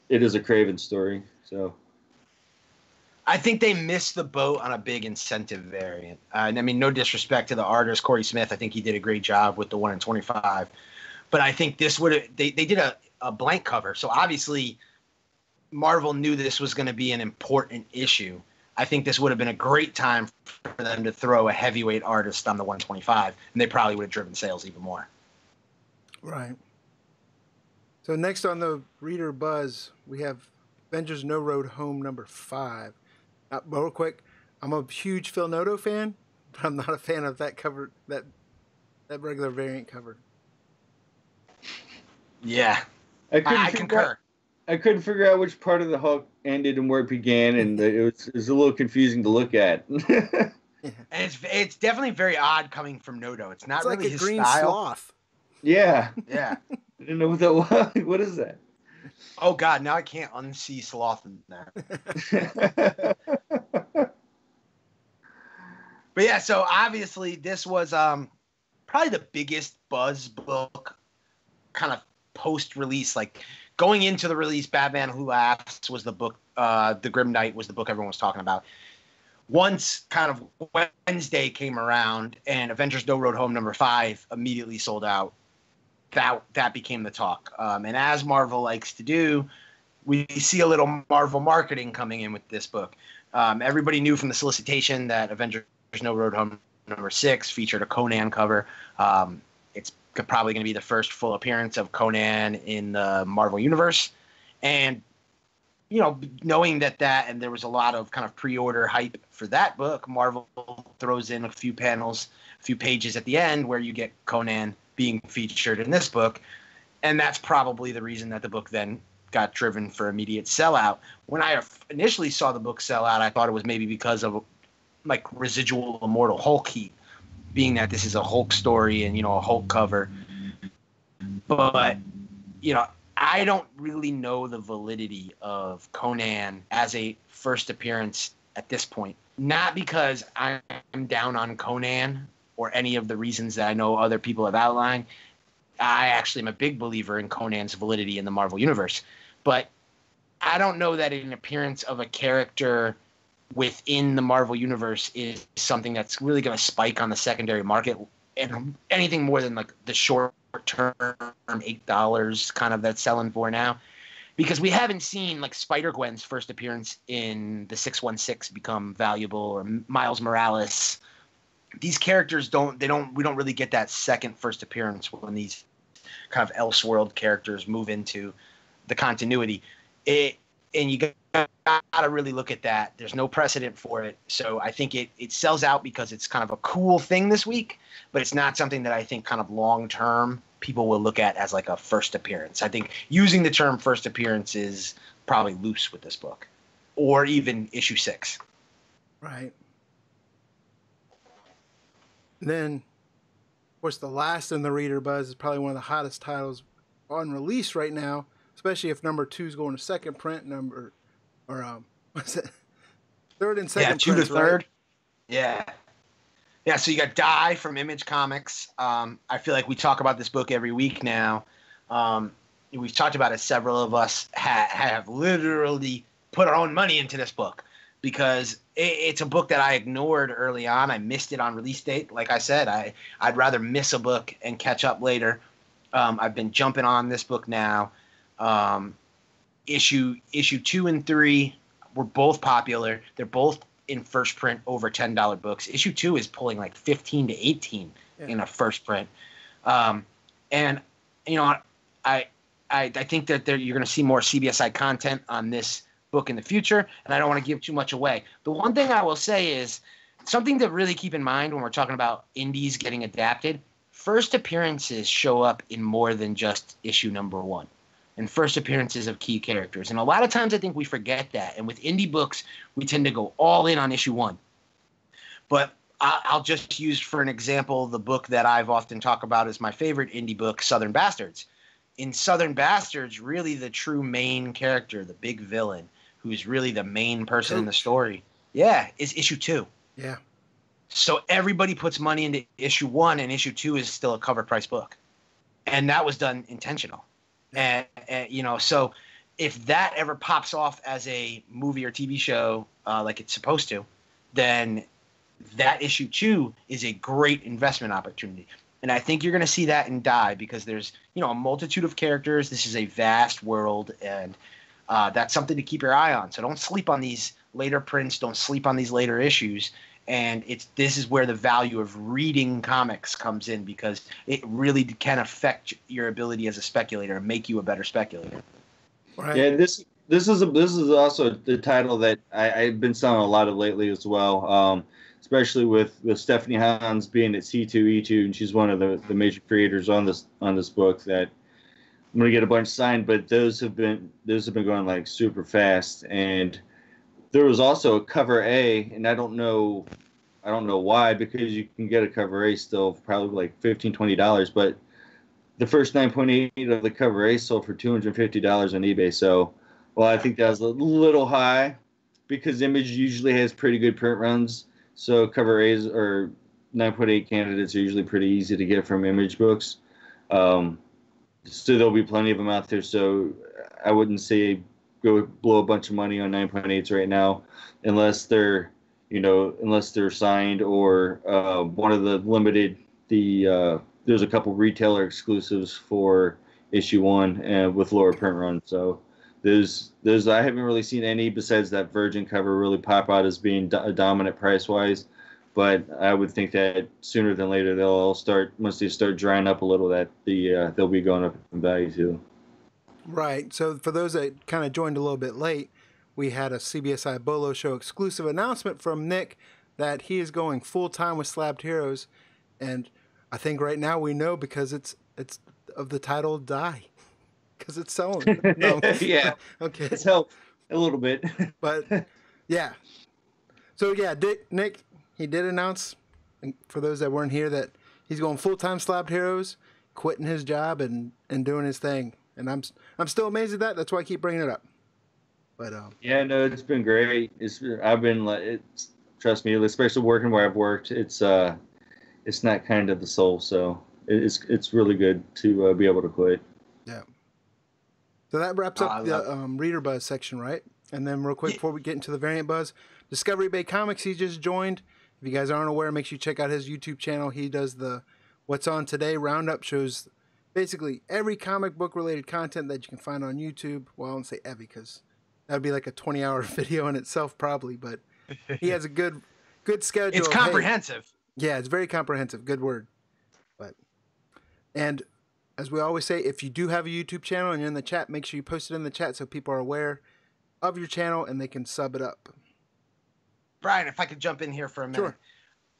It is a Kraven story, so.
I think they missed the boat on a big incentive variant. And I mean, no disrespect to the artist, Corey Smith. I think he did a great job with the 1 in 25. But I think this would have, they did a blank cover. So obviously, Marvel knew this was going to be an important issue. I think this would have been a great time for them to throw a heavyweight artist on the 125, and they probably would have driven sales even more.
Right. So next on the reader buzz, we have Avengers No Road Home #5. Real quick, I'm a huge Phil Noto fan, but I'm not a fan of that cover, that regular variant cover.
Yeah, I concur.
I couldn't figure out which part of the Hulk ended and where it began, and it was a little confusing to look at.
And it's definitely very odd coming from Noto. It's not really
like a
his
green
style.
sloth.
Yeah.
Yeah.
I didn't know what that was. What is that?
Oh God, now I can't unsee sloth in that. But yeah, so obviously this was probably the biggest buzz book kind of post-release. Like going into the release, Batman Who Laughs was the book, The Grim Knight was the book everyone was talking about. Once kind of Wednesday came around and Avengers No Road Home #5 immediately sold out, that became the talk. And as Marvel likes to do, we see a little Marvel marketing coming in with this book. Everybody knew from the solicitation that Avengers No Road Home #6 featured a Conan cover. It's probably going to be the first full appearance of Conan in the Marvel Universe. And, knowing that and there was a lot of kind of pre-order hype for that book, Marvel throws in a few panels, a few pages at the end where you get Conan being featured in this book. And that's probably the reason that the book then got driven for immediate sellout. When I initially saw the book sell out, I thought it was maybe because of like residual Immortal Hulk heat, being that this is a Hulk story and, a Hulk cover. But, I don't really know the validity of Conan as a first appearance at this point. Not because I'm down on Conan or any of the reasons that I know other people have outlined. I actually am a big believer in Conan's validity in the Marvel Universe. But I don't know that an appearance of a character within the Marvel Universe is something that's really going to spike on the secondary market, and anything more than like the short-term $8 kind of that's selling for now. Because we haven't seen like Spider-Gwen's first appearance in the 616 become valuable, or Miles Morales these characters we don't really get that second first appearance when these kind of Elseworld characters move into the continuity. And you gotta really look at that. There's no precedent for it. So I think it sells out because it's kind of a cool thing this week, but it's not something that I think kind of long term people will look at as like a first appearance. I think using the term first appearance is probably loose with this book, or even issue 6.
Right. Then, of course, the last in the reader buzz is probably one of the hottest titles on release right now, especially if number 2 is going to second print, what's it? Third and second.
Yeah, 2 to third.
Right?
Yeah. Yeah, so you got Die from Image Comics. I feel like we talk about this book every week now. We've talked about it. Several of us have literally put our own money into this book because it's a book that I ignored early on. I missed it on release date. Like I said, I'd rather miss a book and catch up later. I've been jumping on this book now. Issue 2 and 3 were both popular. They're both in first print over $10 books. Issue 2 is pulling like 15 to 18 in a first print. And you know, I think that you're going to see more CBSI content on this book in the future, and I don't want to give too much away. The one thing I will say is something to really keep in mind when we're talking about indies getting adapted. First appearances show up in more than just issue number 1. And first appearances of key characters. And a lot of times I think we forget that. And with indie books, we tend to go all in on issue 1. But I'll just use, for an example, the book that I've often talked about as my favorite indie book, Southern Bastards. In Southern Bastards, really the true main character, the big villain, who's really the main person in the story, is issue 2.
Yeah.
So everybody puts money into issue 1, and issue 2 is still a cover price book. And that was done intentional. And you know, so if that ever pops off as a movie or TV show like it's supposed to, then that issue 2 is a great investment opportunity. And I think you're going to see that in Die because there's, you know, a multitude of characters. This is a vast world, and that's something to keep your eye on. So don't sleep on these later prints. Don't sleep on these later issues. And this is where the value of reading comics comes in because it really can affect your ability as a speculator and make you a better speculator.
Right. Yeah, this is also the title that I've been selling a lot of lately as well, especially with Stephanie Hans being at C2E2, and she's one of the major creators on this book that I'm gonna get a bunch signed. But those have been going like super fast, and there was also a cover A, and I don't know why, because you can get a cover A still for probably like $15-$20, but the first 9.8 of the cover A sold for $250 on eBay. So, well, I think that was a little high because Image usually has pretty good print runs. So cover A's or 9.8 candidates are usually pretty easy to get from Image books. So there'll be plenty of them out there. So I wouldn't say go blow a bunch of money on 9.8s right now, unless they're signed or one of the limited. There's a couple retailer exclusives for issue 1 with lower print run. So there's I haven't really seen any besides that Virgin cover really pop out as being dominant price wise. But I would think that sooner than later they'll all start, once they start drying up a little, that they'll be going up in value too.
Right. So for those that kind of joined a little bit late, we had a CBSIBOLO show exclusive announcement from Nick that he is going full-time with Slabbed Heroes. And I think right now we know because it's of the title Die. Because it's selling. No.
Yeah.
Okay.
It's helped a little bit.
But, yeah. So, yeah, Nick, he did announce, for those that weren't here, that he's going full-time Slabbed Heroes, quitting his job and doing his thing. And I'm still amazed at that. That's why I keep bringing it up. But
yeah, no, it's been great. Trust me, especially working where I've worked, it's not kind of the soul. So it's really good to be able to quit.
Yeah. So that wraps up the Reader Buzz section, right? And then real quick before we get into the Variant Buzz, Discovery Bay Comics, he just joined. If you guys aren't aware, make sure you check out his YouTube channel. He does the What's On Today roundup, shows basically every comic book related content that you can find on YouTube. Well, I won't say every because that would be like a 20-hour video in itself probably, but he has a good schedule.
It's comprehensive.
Yeah, it's very comprehensive. Good word. But and as we always say, if you do have a YouTube channel and you're in the chat, make sure you post it in the chat so people are aware of your channel and they can sub it up.
Brian, if I could jump in here for a minute.
Sure.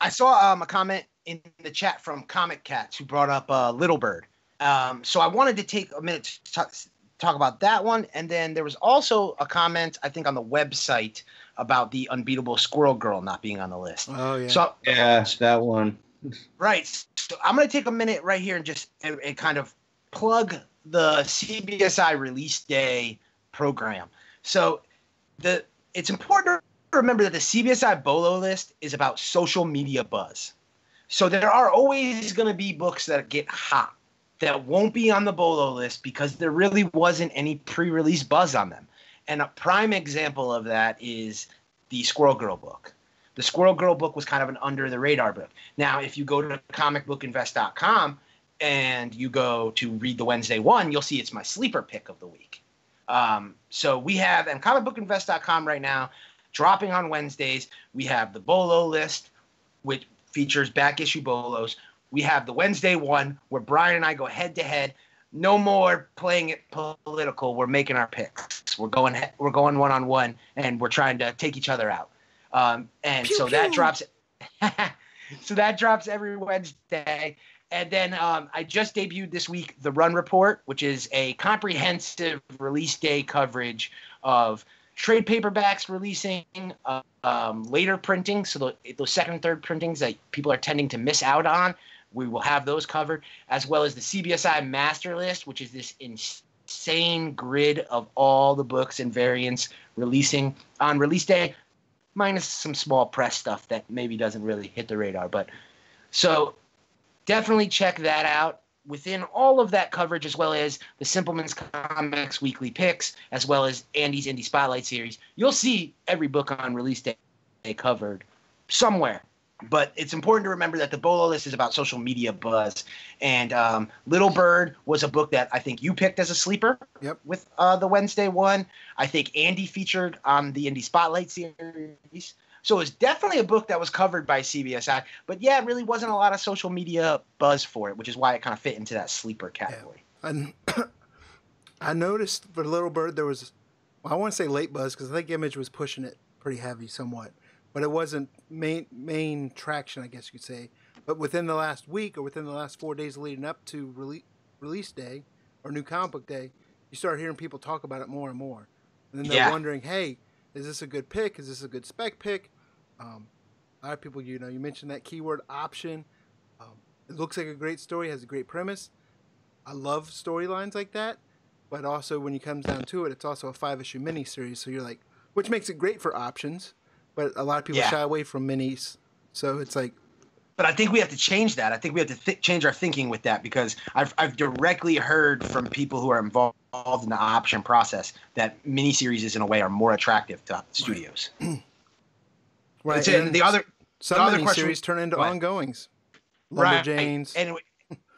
I saw a comment in the chat from Comic Cats who brought up Little Bird. So I wanted to take a minute to talk about that one. And then there was also a comment, I think, on the website about the Unbeatable Squirrel Girl not being on the list.
Oh, yeah.
So,
Yeah, that one.
right. So I'm going to take a minute right here and just and kind of plug the CBSI release day program. So it's important to remember that the CBSI Bolo list is about social media buzz. So there are always going to be books that get hot that won't be on the Bolo list because there really wasn't any pre-release buzz on them. And a prime example of that is the Squirrel Girl book. The Squirrel Girl book was kind of an under-the-radar book. Now, if you go to comicbookinvest.com and you go to read the Wednesday one, you'll see it's my sleeper pick of the week. So we have, and comicbookinvest.com right now, dropping on Wednesdays, we have the Bolo list, which features back issue Bolos. We have the Wednesday one where Brian and I go head to head. No more playing it political. We're making our picks. We're going one-on-one, and we're trying to take each other out. And
pew,
so
pew.
that drops. So that drops every Wednesday. And then I just debuted this week the Run Report, which is a comprehensive release day coverage of trade paperbacks releasing, later printing, so those second and third printings that people are tending to miss out on, we will have those covered, as well as the CBSI Master List, which is this insane grid of all the books and variants releasing on release day, minus some small press stuff that maybe doesn't really hit the radar. But so definitely check that out. Within all of that coverage, as well as the Simpleman's Comics weekly picks, as well as Andy's Indie Spotlight series, you'll see every book on release day covered somewhere. But it's important to remember that the Bolo list is about social media buzz. And Little Bird was a book that I think you picked as a sleeper.
Yep.
With the Wednesday one. I think Andy featured on the Indie Spotlight series. So it's definitely a book that was covered by CBSI, but yeah, it really wasn't a lot of social media buzz for it, which is why it kind of fit into that sleeper category.
Yeah. And I noticed for Little Bird there was, well, I want to say late buzz because I think Image was pushing it pretty heavy somewhat, but it wasn't main traction, I guess you could say. But within the last week or within the last 4 days leading up to release day or New Comic Book Day, you start hearing people talk about it more and more. And then they're wondering, hey, is this a good pick? Is this a good spec pick? A lot of people, you mentioned that keyword option. It looks like a great story, has a great premise. I love storylines like that, but also when it comes down to it, it's also a 5-issue miniseries. So you're like, which makes it great for options, but a lot of people shy away from minis. So it's like.
But I think we have to change that. I think we have to change our thinking with that because I've directly heard from people who are involved in the option process that miniseries in a way are more attractive to studios.
Right.
And
some miniseries turn into ongoings. Lumberjanes.
Right.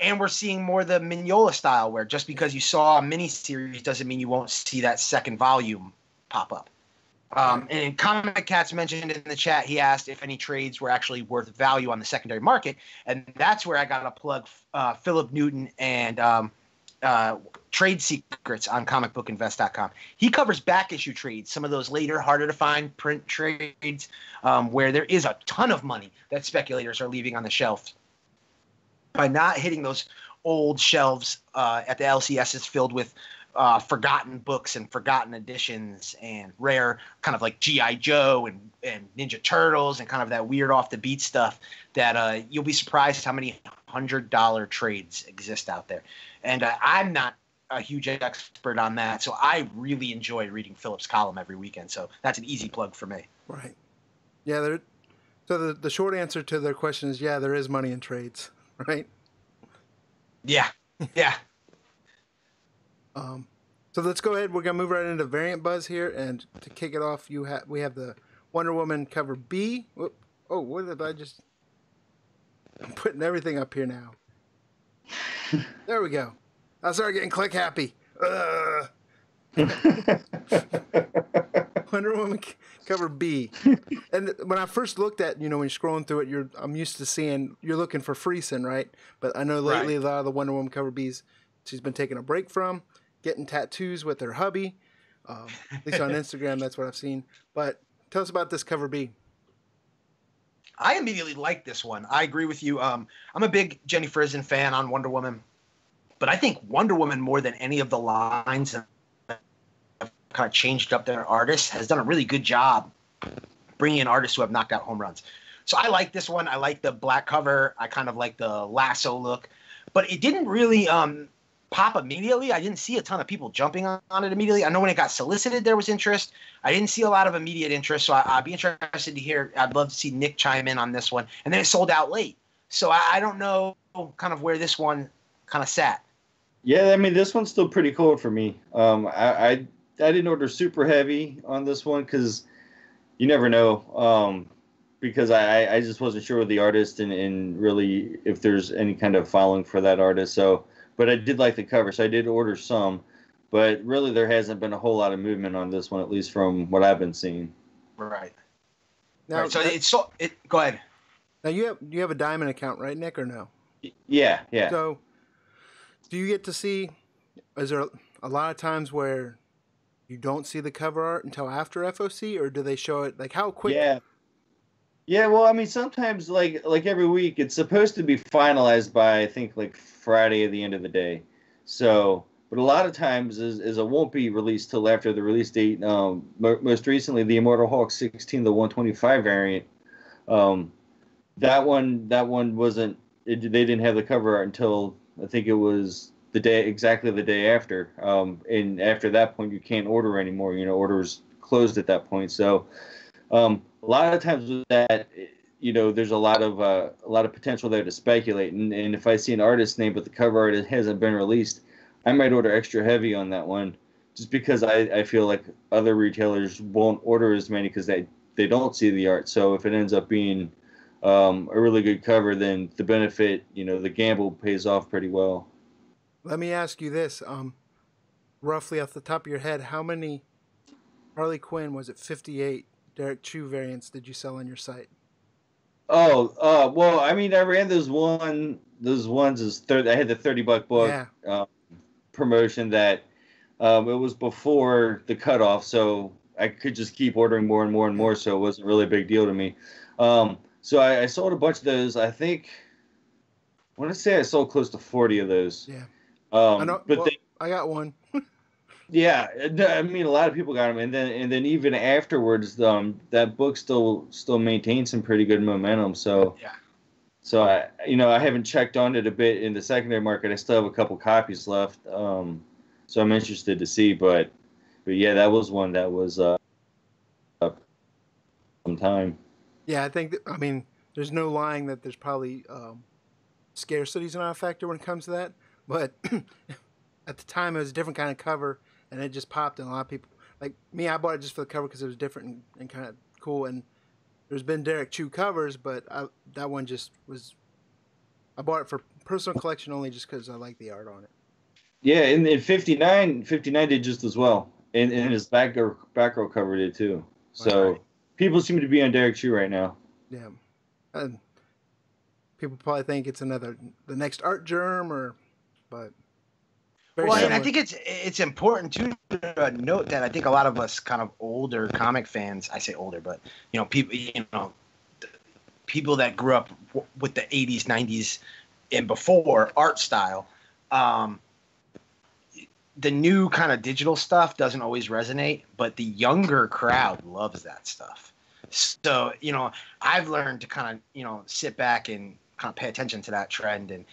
And we're seeing more the Mignola style where just because you saw a miniseries doesn't mean you won't see that second volume pop up. And Comic Cats mentioned in the chat, he asked if any trades were actually worth value on the secondary market. And that's where I got to plug Philip Newton and Trade Secrets on comicbookinvest.com. He covers back issue trades, some of those later, harder to find print trades where there is a ton of money that speculators are leaving on the shelf. By not hitting those old shelves at the LCSs filled with forgotten books and forgotten editions and rare kind of like G.I. Joe and Ninja Turtles and kind of that weird off the beat stuff that you'll be surprised how many $100 trades exist out there. And I'm not a huge expert on that, so I really enjoy reading Philip's column every weekend. So that's an easy plug for me.
Right. Yeah. So the short answer to their question is, yeah, there is money in trades, right?
Yeah. Yeah.
So let's go ahead. We're gonna move right into variant buzz here, and to kick it off, we have the Wonder Woman cover B. Whoop. Oh, what did I just? I'm putting everything up here now. There we go. I started getting click happy. Wonder Woman cover B. And when I first looked at, when you're scrolling through it, I'm used to seeing you're looking for Friesen, right? But I know lately a lot of the Wonder Woman cover Bs she's been taking a break from, getting tattoos with her hubby. At least on Instagram, that's what I've seen. But tell us about this cover B.
I immediately liked this one. I agree with you. I'm a big Jenny Friesen fan on Wonder Woman, but I think Wonder Woman, more than any of the lines that have kind of changed up their artists, has done a really good job bringing in artists who have knocked out home runs. So I like this one. I like the black cover. I kind of like the lasso look, but it didn't really pop immediately. I didn't see a ton of people jumping on it immediately. I know when it got solicited, there was interest. I didn't see a lot of immediate interest, so I'd be interested to hear. I'd love to see Nick chime in on this one. And then it sold out late. So I don't know kind of where this one kind of sat.
Yeah, I mean, this one's still pretty cool for me. I didn't order super heavy on this one because you never know. Because I just wasn't sure with the artist and really if there's any kind of following for that artist. So, but I did like the cover, so I did order some. But really, there hasn't been a whole lot of movement on this one, at least from what I've been seeing.
Right.
Now,
right. So go ahead.
Now you have a Diamond account, right, Nick, or no?
Yeah.
So, do you get to see? Is there a lot of times where you don't see the cover art until after FOC, or do they show it like how quick?
Yeah. Well, I mean, sometimes like every week, it's supposed to be finalized by I think like Friday at the end of the day. So, but a lot of times is it won't be released till after the release date. Most recently, the Immortal Hulk 16, the 125 variant. That one wasn't. They didn't have the cover art until I think it was exactly the day after. And after that point, you can't order anymore. Orders closed at that point. So, a lot of times with that, there's a lot of potential there to speculate. And if I see an artist name but the cover art hasn't been released, I might order extra heavy on that one, just because I feel like other retailers won't order as many because they don't see the art. So if it ends up being a really good cover, then the benefit, the gamble pays off pretty well.
Let me ask you this: roughly off the top of your head, how many Harley Quinn, was it 58 Derek Chu variants did you sell on your site?
Well, I mean, I ran those ones as I had the $30 book promotion that it was before the cutoff, so I could just keep ordering more and more and more, so it wasn't really a big deal to me. So I sold a bunch of those. I want to say I sold close to 40 of those.
Yeah.
I know, but
I got one.
Yeah, I mean, a lot of people got them, and then even afterwards, that book still maintains some pretty good momentum. So
yeah.
So I haven't checked on it a bit in the secondary market. I still have a couple copies left. So I'm interested to see, but yeah, that was one that was some time.
Yeah, I think there's no lying that there's probably scarcity's not a factor when it comes to that. But at the time, it was a different kind of cover, and it just popped. And a lot of people, like me, I bought it just for the cover because it was different and kind of cool. And there's been Derek Chu covers, but that one just was. I bought it for personal collection only, just because I like the art on it.
Yeah, and 59 did just as well, and his back row cover did too. So right. People seem to be on Derek Chu right now.
Yeah, and people probably think it's the next Art Germ, but.
Well, and I think it's important too to note that I think a lot of us kind of older comic fans, I say older, but people that grew up with the 80s, 90s, and before art style, the new kind of digital stuff doesn't always resonate, but the younger crowd loves that stuff. So, I've learned to kind of, sit back and kind of pay attention to that trend. And,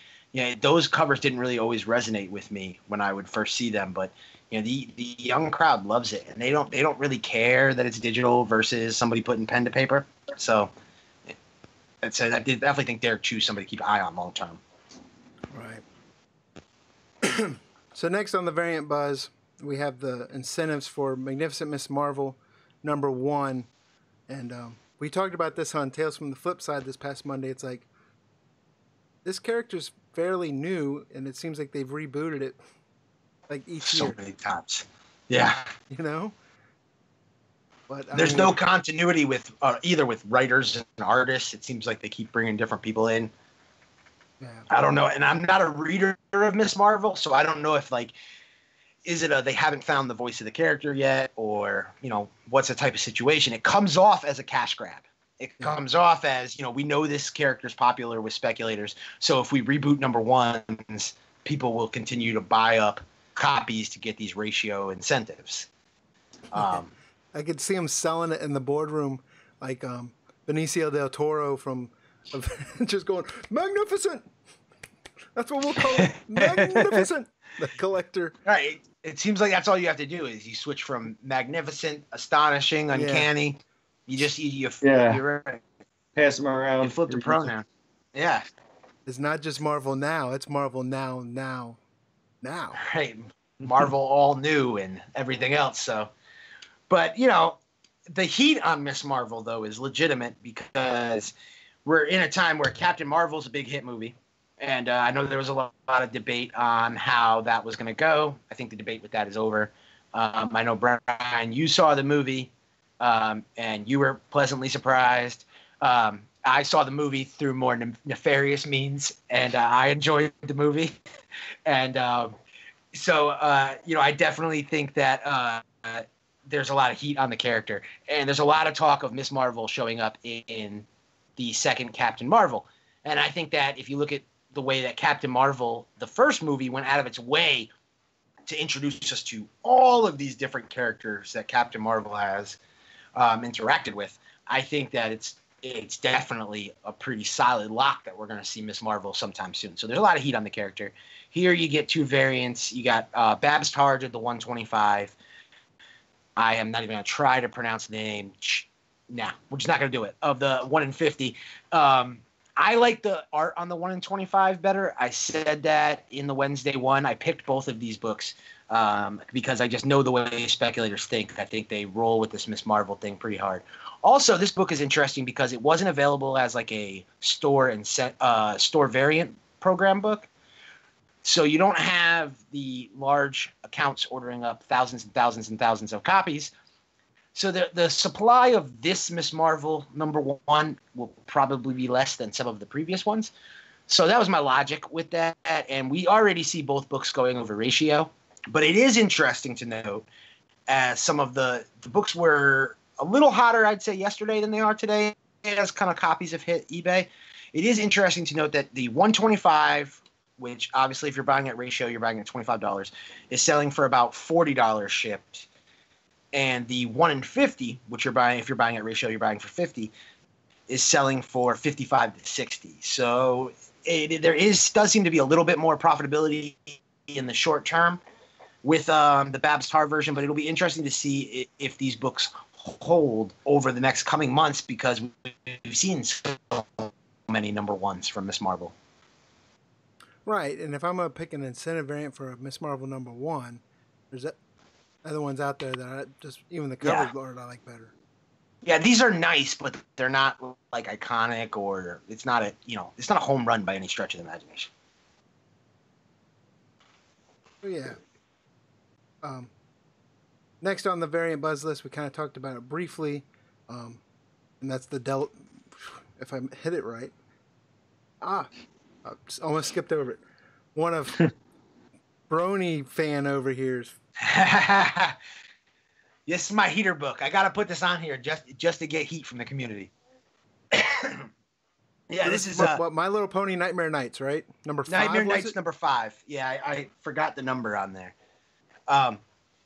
those covers didn't really always resonate with me when I would first see them, but the young crowd loves it, and they don't really care that it's digital versus somebody putting pen to paper. So I definitely think Derek Chu somebody to keep an eye on long term.
Right. So next on the variant buzz, we have the incentives for Magnificent Miss Marvel #1, and we talked about this on Tales from the Flip Side this past Monday. It's like this character's fairly new, and it seems like they've rebooted it like each year.
So many times. Yeah.
You know. But
There's no continuity with either with writers and artists. It seems like they keep bringing different people in.
Yeah.
I don't know, and I'm not a reader of Miss Marvel, so I don't know if like, is it they haven't found the voice of the character yet, or what's the type of situation? It comes off as a cash grab. It comes off as we know this character's popular with speculators, so if we reboot number ones, people will continue to buy up copies to get these ratio incentives.
I could see him selling it in the boardroom, like Benicio del Toro from just going, magnificent. That's what we'll call it, magnificent. The collector.
Right. It seems like that's all you have to do is you switch from magnificent, astonishing, uncanny. You just you're right.
Pass them around.
You flip the pronoun. Yeah.
It's not just Marvel now; it's Marvel now.
Right. Marvel all new and everything else. So. But, the heat on Miss Marvel, though, is legitimate because we're in a time where Captain Marvel's a big hit movie. And I know there was a lot of debate on how that was going to go. I think the debate with that is over. I know, Brian, you saw the movie, and you were pleasantly surprised. I saw the movie through more nefarious means, and I enjoyed the movie. And so, I definitely think that there's a lot of heat on the character, and there's a lot of talk of Miss Marvel showing up in the second Captain Marvel. And I think that if you look at the way that Captain Marvel, the first movie, went out of its way to introduce us to all of these different characters that Captain Marvel has interacted with, I think that it's definitely a pretty solid lock that we're going to see Miss Marvel sometime soon. So there's a lot of heat on the character. Here you get two variants. You got Babs Target, the 125. I am not even going to try to pronounce the name. Nah, we're just not going to do it. Of the 1 in 50. I like the art on the 1 in 25 better. I said that in the Wednesday one. I picked both of these books because I just know the way speculators think. I think they roll with this Miss Marvel thing pretty hard. Also, this book is interesting because it wasn't available as like a store variant program book. So you don't have the large accounts ordering up thousands and thousands and thousands of copies. So the supply of this Miss Marvel number one will probably be less than some of the previous ones. So that was my logic with that. And we already see both books going over ratio. But it is interesting to note, as some of the books were a little hotter, I'd say, yesterday than they are today, as kind of copies have hit eBay. It is interesting to note that the 125, which obviously if you're buying at ratio, you're buying at $25, is selling for about $40 shipped. And the 1 in 50, which if you're buying at ratio, you're buying for $50, is selling for $55 to $60. So does seem to be a little bit more profitability in the short term with the Babs Tarr version, but it'll be interesting to see if these books hold over the next coming months because we've seen so many number ones from Miss Marvel.
Right, and if I'm going to pick an incentive variant for a Miss Marvel number one, there's other ones out there that even the cover art I like better.
Yeah, these are nice, but they're not like iconic, or it's not a home run by any stretch of the imagination.
Yeah. Next on the variant buzz list, we kind of talked about it briefly, and that's the if I hit it right. I almost skipped over it. One of Brony fan over here's.
This is my heater book. I got to put this on here just to get heat from the community. Yeah, this is
what My Little Pony Nightmare Nights, right? Number 5.
Nightmare Nights number 5. Yeah, I forgot the number on there.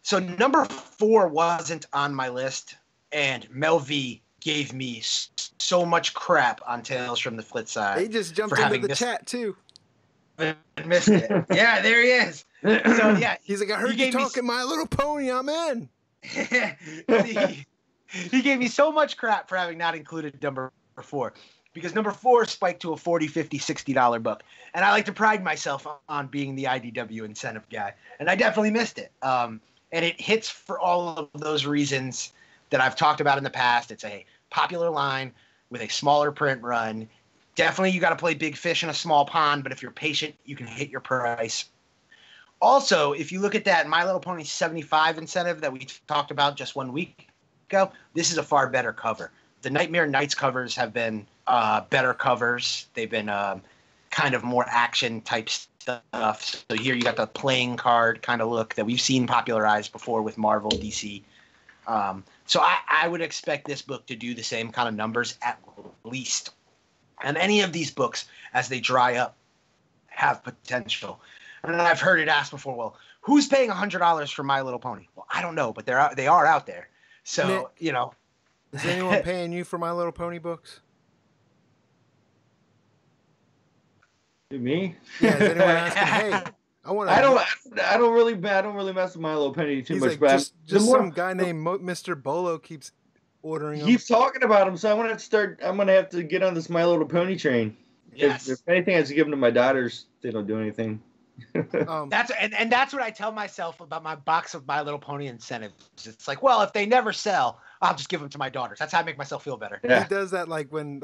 So number 4 wasn't on my list, and Mel V gave me so much crap on Tales from the Flip Side.
He just jumped into the chat too.
Missed it. Yeah, there he is. So yeah,
he's like, I heard you talking My Little Pony. I'm in.
He gave me so much crap for having not included number 4, because number 4 spiked to a $40, $50, $60 book, and I like to pride myself on being the IDW incentive guy, and I definitely missed it. And it hits for all of those reasons that I've talked about in the past. It's a popular line with a smaller print run. Definitely, you got to play big fish in a small pond, but if you're patient, you can hit your price. Also, if you look at that My Little Pony 75 incentive that we talked about just 1 week ago, this is a far better cover. The Nightmare Nights covers have been better covers. They've been kind of more action type stuff. So here you got the playing card kind of look that we've seen popularized before with Marvel, DC. So I would expect this book to do the same kind of numbers at least. And any of these books, as they dry up, have potential. And I've heard it asked before, well, who's paying $100 for My Little Pony? Well, I don't know, but they are out there. So, you know.
Is anyone paying you for My Little Pony books?
Me?
Yeah, is anyone asking, hey, I want to...
I don't really mess with My Little Pony too much,
like,
but
just some guy named Mr. Bolo keeps ordering them.
Keeps talking about him, so I'm gonna have to get on this My Little Pony train.
Yes.
If anything, I just give them to my daughters. They don't do anything.
That's what I tell myself about my box of My Little Pony incentives. It's like, well, if they never sell, I'll just give them to my daughters. That's how I make myself feel better.
Yeah. He does that when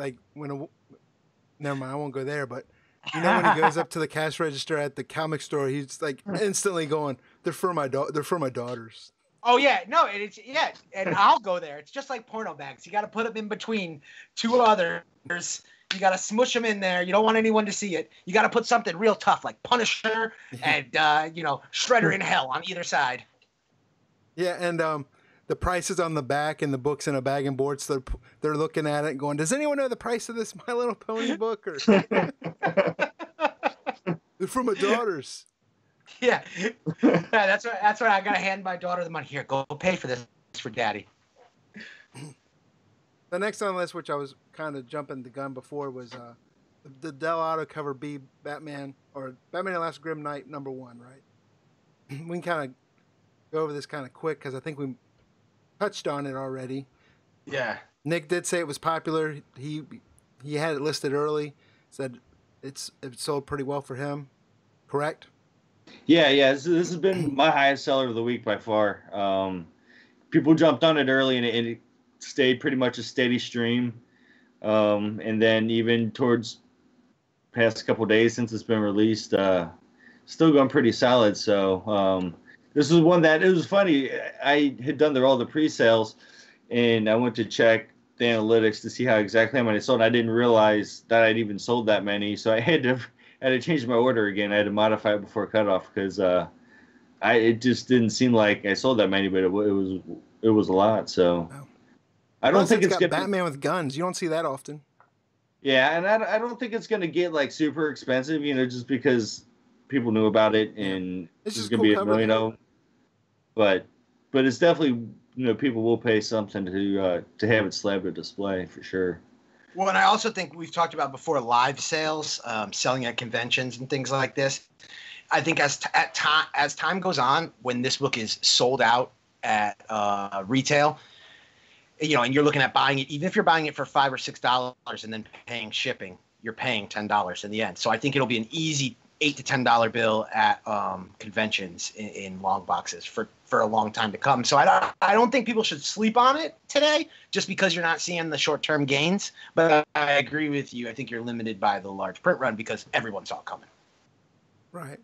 never mind, I won't go there, but you know when he goes up to the cash register at the comic store, he's like instantly going, they're for my daughters.
Oh yeah, no, and I'll go there. It's just like porno bags. You got to put them in between two others. You got to smush them in there. You don't want anyone to see it. You got to put something real tough like Punisher and Shredder in Hell on either side.
Yeah, and the prices on the back and the books in a bag and board, so they're looking at it and going, does anyone know the price of this My Little Pony book? Or they're for my daughters.
Yeah, that's what I gotta hand my daughter the money. Here, go pay for this for daddy.
The next on the list, which I was kind of jumping the gun before, was the Del Auto cover B Batman or Batman and the Last Grim Knight #1, right? We can kind of go over this kind of quick because I think we touched on it already.
Yeah.
Nick did say it was popular. He had it listed early. Said it sold pretty well for him. Correct?
Yeah. This has been my highest seller of the week by far. People jumped on it early, and it stayed pretty much a steady stream. And then even towards past couple days since it's been released, still going pretty solid. So this was one that it was funny. I had done all the pre-sales, and I went to check the analytics to see how many I sold. I didn't realize that I'd even sold that many, so I had to change my order again. I had to modify it before cutoff because it just didn't seem like I sold that many, but it was a lot. So I don't think it's
got Batman with guns. You don't see that often.
Yeah, and I don't think it's gonna get like super expensive, just because people knew about it and
it's just
gonna be a million of them. But it's definitely people will pay something to have it slabbed or display for sure.
Well, and I also think we've talked about before live sales, selling at conventions and things like this. I think as time goes on, when this book is sold out at retail, and you're looking at buying it, even if you're buying it for $5 or $6 and then paying shipping, you're paying $10 in the end. So I think it'll be an easy $8 to $10 bill at conventions in long boxes for a long time to come. So I don't think people should sleep on it today just because you're not seeing the short-term gains. But I agree with you. I think you're limited by the large print run because everyone saw it coming.
Right.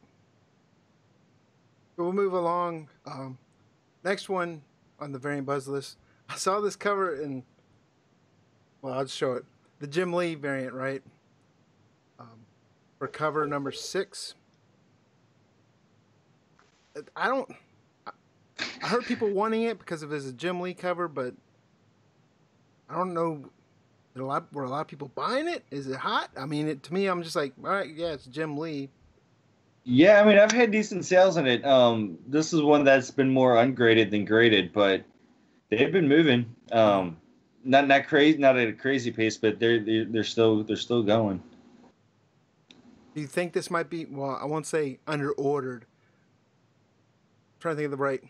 So we'll move along. Next one on the variant buzz list. I saw this cover in, I'll just show it. The Jim Lee variant, right? For cover number 6. I heard people wanting it because of his Jim Lee cover, but I don't know. Were a lot of people buying it? Is it hot? I mean, to me, I'm just like, all right, yeah, it's Jim Lee.
Yeah, I mean, I've had decent sales in it. This is one that's been more ungraded than graded, but they've been moving. Not crazy, not at a crazy pace, but they're still going.
Do you think this might be? Well, I won't say under ordered. I'm trying to think of the right.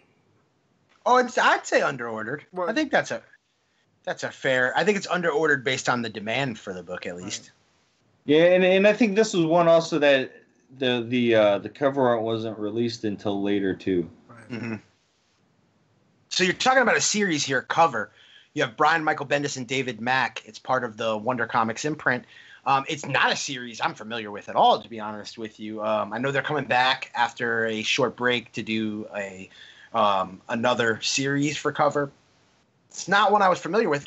Oh, I'd say under ordered.
Well,
I think that's a fair. I think it's under ordered based on the demand for the book, at least.
Yeah, and I think this was one also that the cover art wasn't released until later too.
Right.
Mm-hmm. So you're talking about a series here, cover. You have Brian Michael Bendis and David Mack. It's part of the Wonder Comics imprint. It's not a series I'm familiar with at all, to be honest with you. I know they're coming back after a short break to do another series for Cover. It's not one I was familiar with.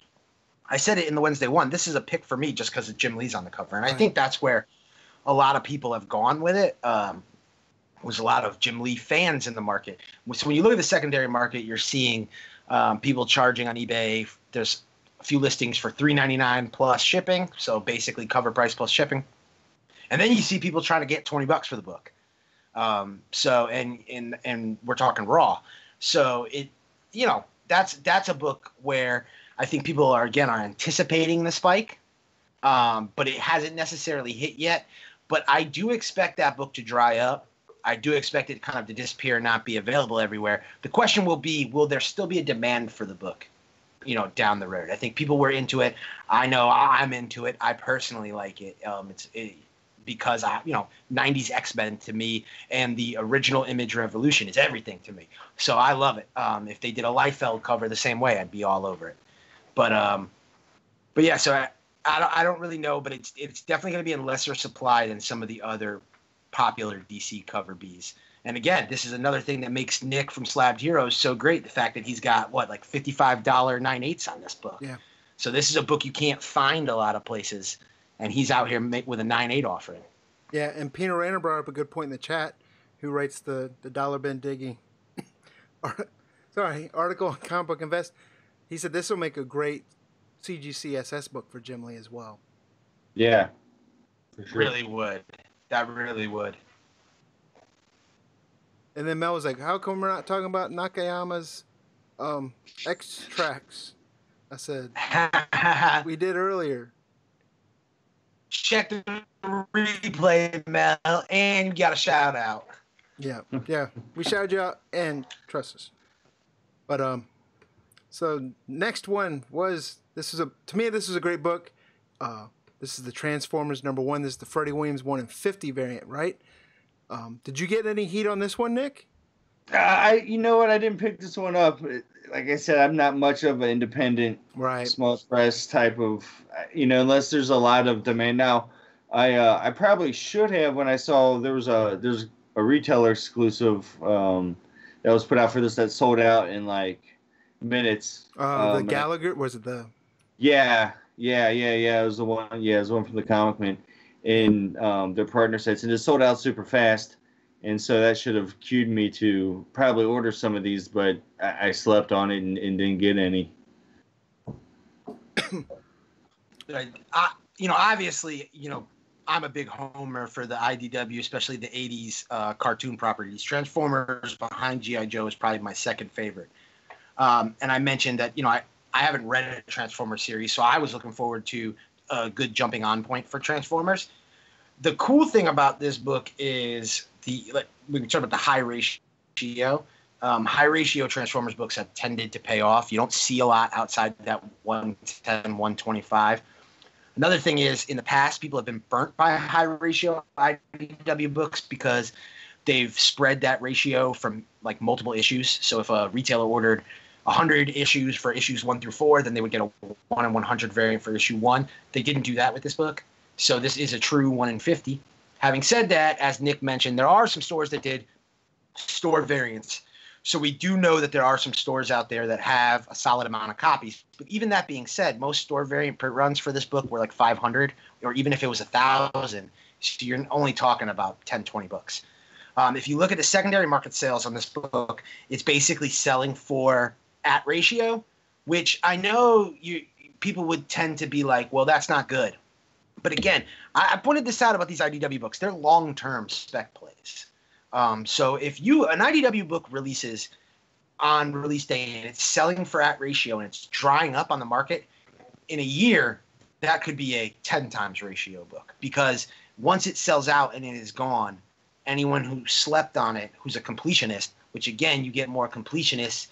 I said it in the Wednesday one. This is a pick for me just because of Jim Lee's on the cover, and I think that's where a lot of people have gone with it. Was a lot of Jim Lee fans in the market. So when you look at the secondary market, you're seeing people charging on eBay. There's a few listings for $3.99 plus shipping, so basically cover price plus shipping. And then you see people trying to get $20 for the book. So and we're talking raw. So that's a book where I think people are anticipating the spike, but it hasn't necessarily hit yet. But I do expect that book to dry up. I do expect it kind of to disappear and not be available everywhere. The question will be, will there still be a demand for the book, down the road? I think people were into it. I know I'm into it. I personally like it. Because 90s X-Men to me and the original Image Revolution is everything to me. So I love it. If they did a Liefeld cover the same way, I'd be all over it. But yeah, so I don't really know, but it's definitely going to be in lesser supply than some of the other popular DC cover Bs. And again, this is another thing that makes Nick from Slabbed Heroes so great. The fact that he's got like $55 9/8 on this book.
Yeah.
So this is a book you can't find a lot of places, and he's out here with a 9/8 offering.
Yeah, and Pino Rainer brought up a good point in the chat. Who writes the Dollar Bin Diggy article on Comic Book Invest? He said this will make a great CGCSS book for Jim Lee as well.
Yeah, for sure.
Really would. That really would.
And then Mel was like, how come we're not talking about Nakayama's extracts? I said, we did earlier.
Check the replay, Mel, and you got a shout out.
Yeah. We shouted you out, and trust us. But so next one was to me this is a great book. This is the Transformers #1. This is the Freddie Williams 1 in 50 variant, right? Did you get any heat on this one, Nick?
You know what? I didn't pick this one up. Like I said, I'm not much of an independent, small press type of, unless there's a lot of demand. Now, I probably should have when I saw there's a retailer exclusive that was put out for this that sold out in like minutes.
The Gallagher, was it the?
Yeah. It was the one. Yeah, it was the one from the Comic Man, and their partner sets, and it sold out super fast. And so that should have cued me to probably order some of these, but I slept on it and didn't get any.
Obviously, I'm a big homer for the IDW, especially the 80s cartoon properties. Transformers behind G.I. Joe is probably my second favorite. And I mentioned that, I haven't read a Transformers series, so I was looking forward to a good jumping on point for Transformers. The cool thing about this book is we can talk about the high ratio. High ratio Transformers books have tended to pay off. You don't see a lot outside that 110, 125. Another thing is, in the past, people have been burnt by high ratio IDW books because they've spread that ratio from like multiple issues. So if a retailer ordered 100 issues for issues 1 through 4, then they would get a 1 in 100 variant for issue 1. They didn't do that with this book. So this is a true 1 in 50. Having said that, as Nick mentioned, there are some stores that did store variants. So we do know that there are some stores out there that have a solid amount of copies. But even that being said, most store variant print runs for this book were like 500, or even if it was 1,000, so you're only talking about 10, 20 books. If you look at the secondary market sales on this book, it's basically selling for at ratio, which I know people would tend to be like, well, that's not good. But again, I pointed this out about these IDW books. They're long-term spec plays. So if an IDW book releases on release day and it's selling for at ratio and it's drying up on the market, in a year, that could be a 10 times ratio book. Because once it sells out and it is gone, anyone who slept on it, who's a completionist, which again, you get more completionists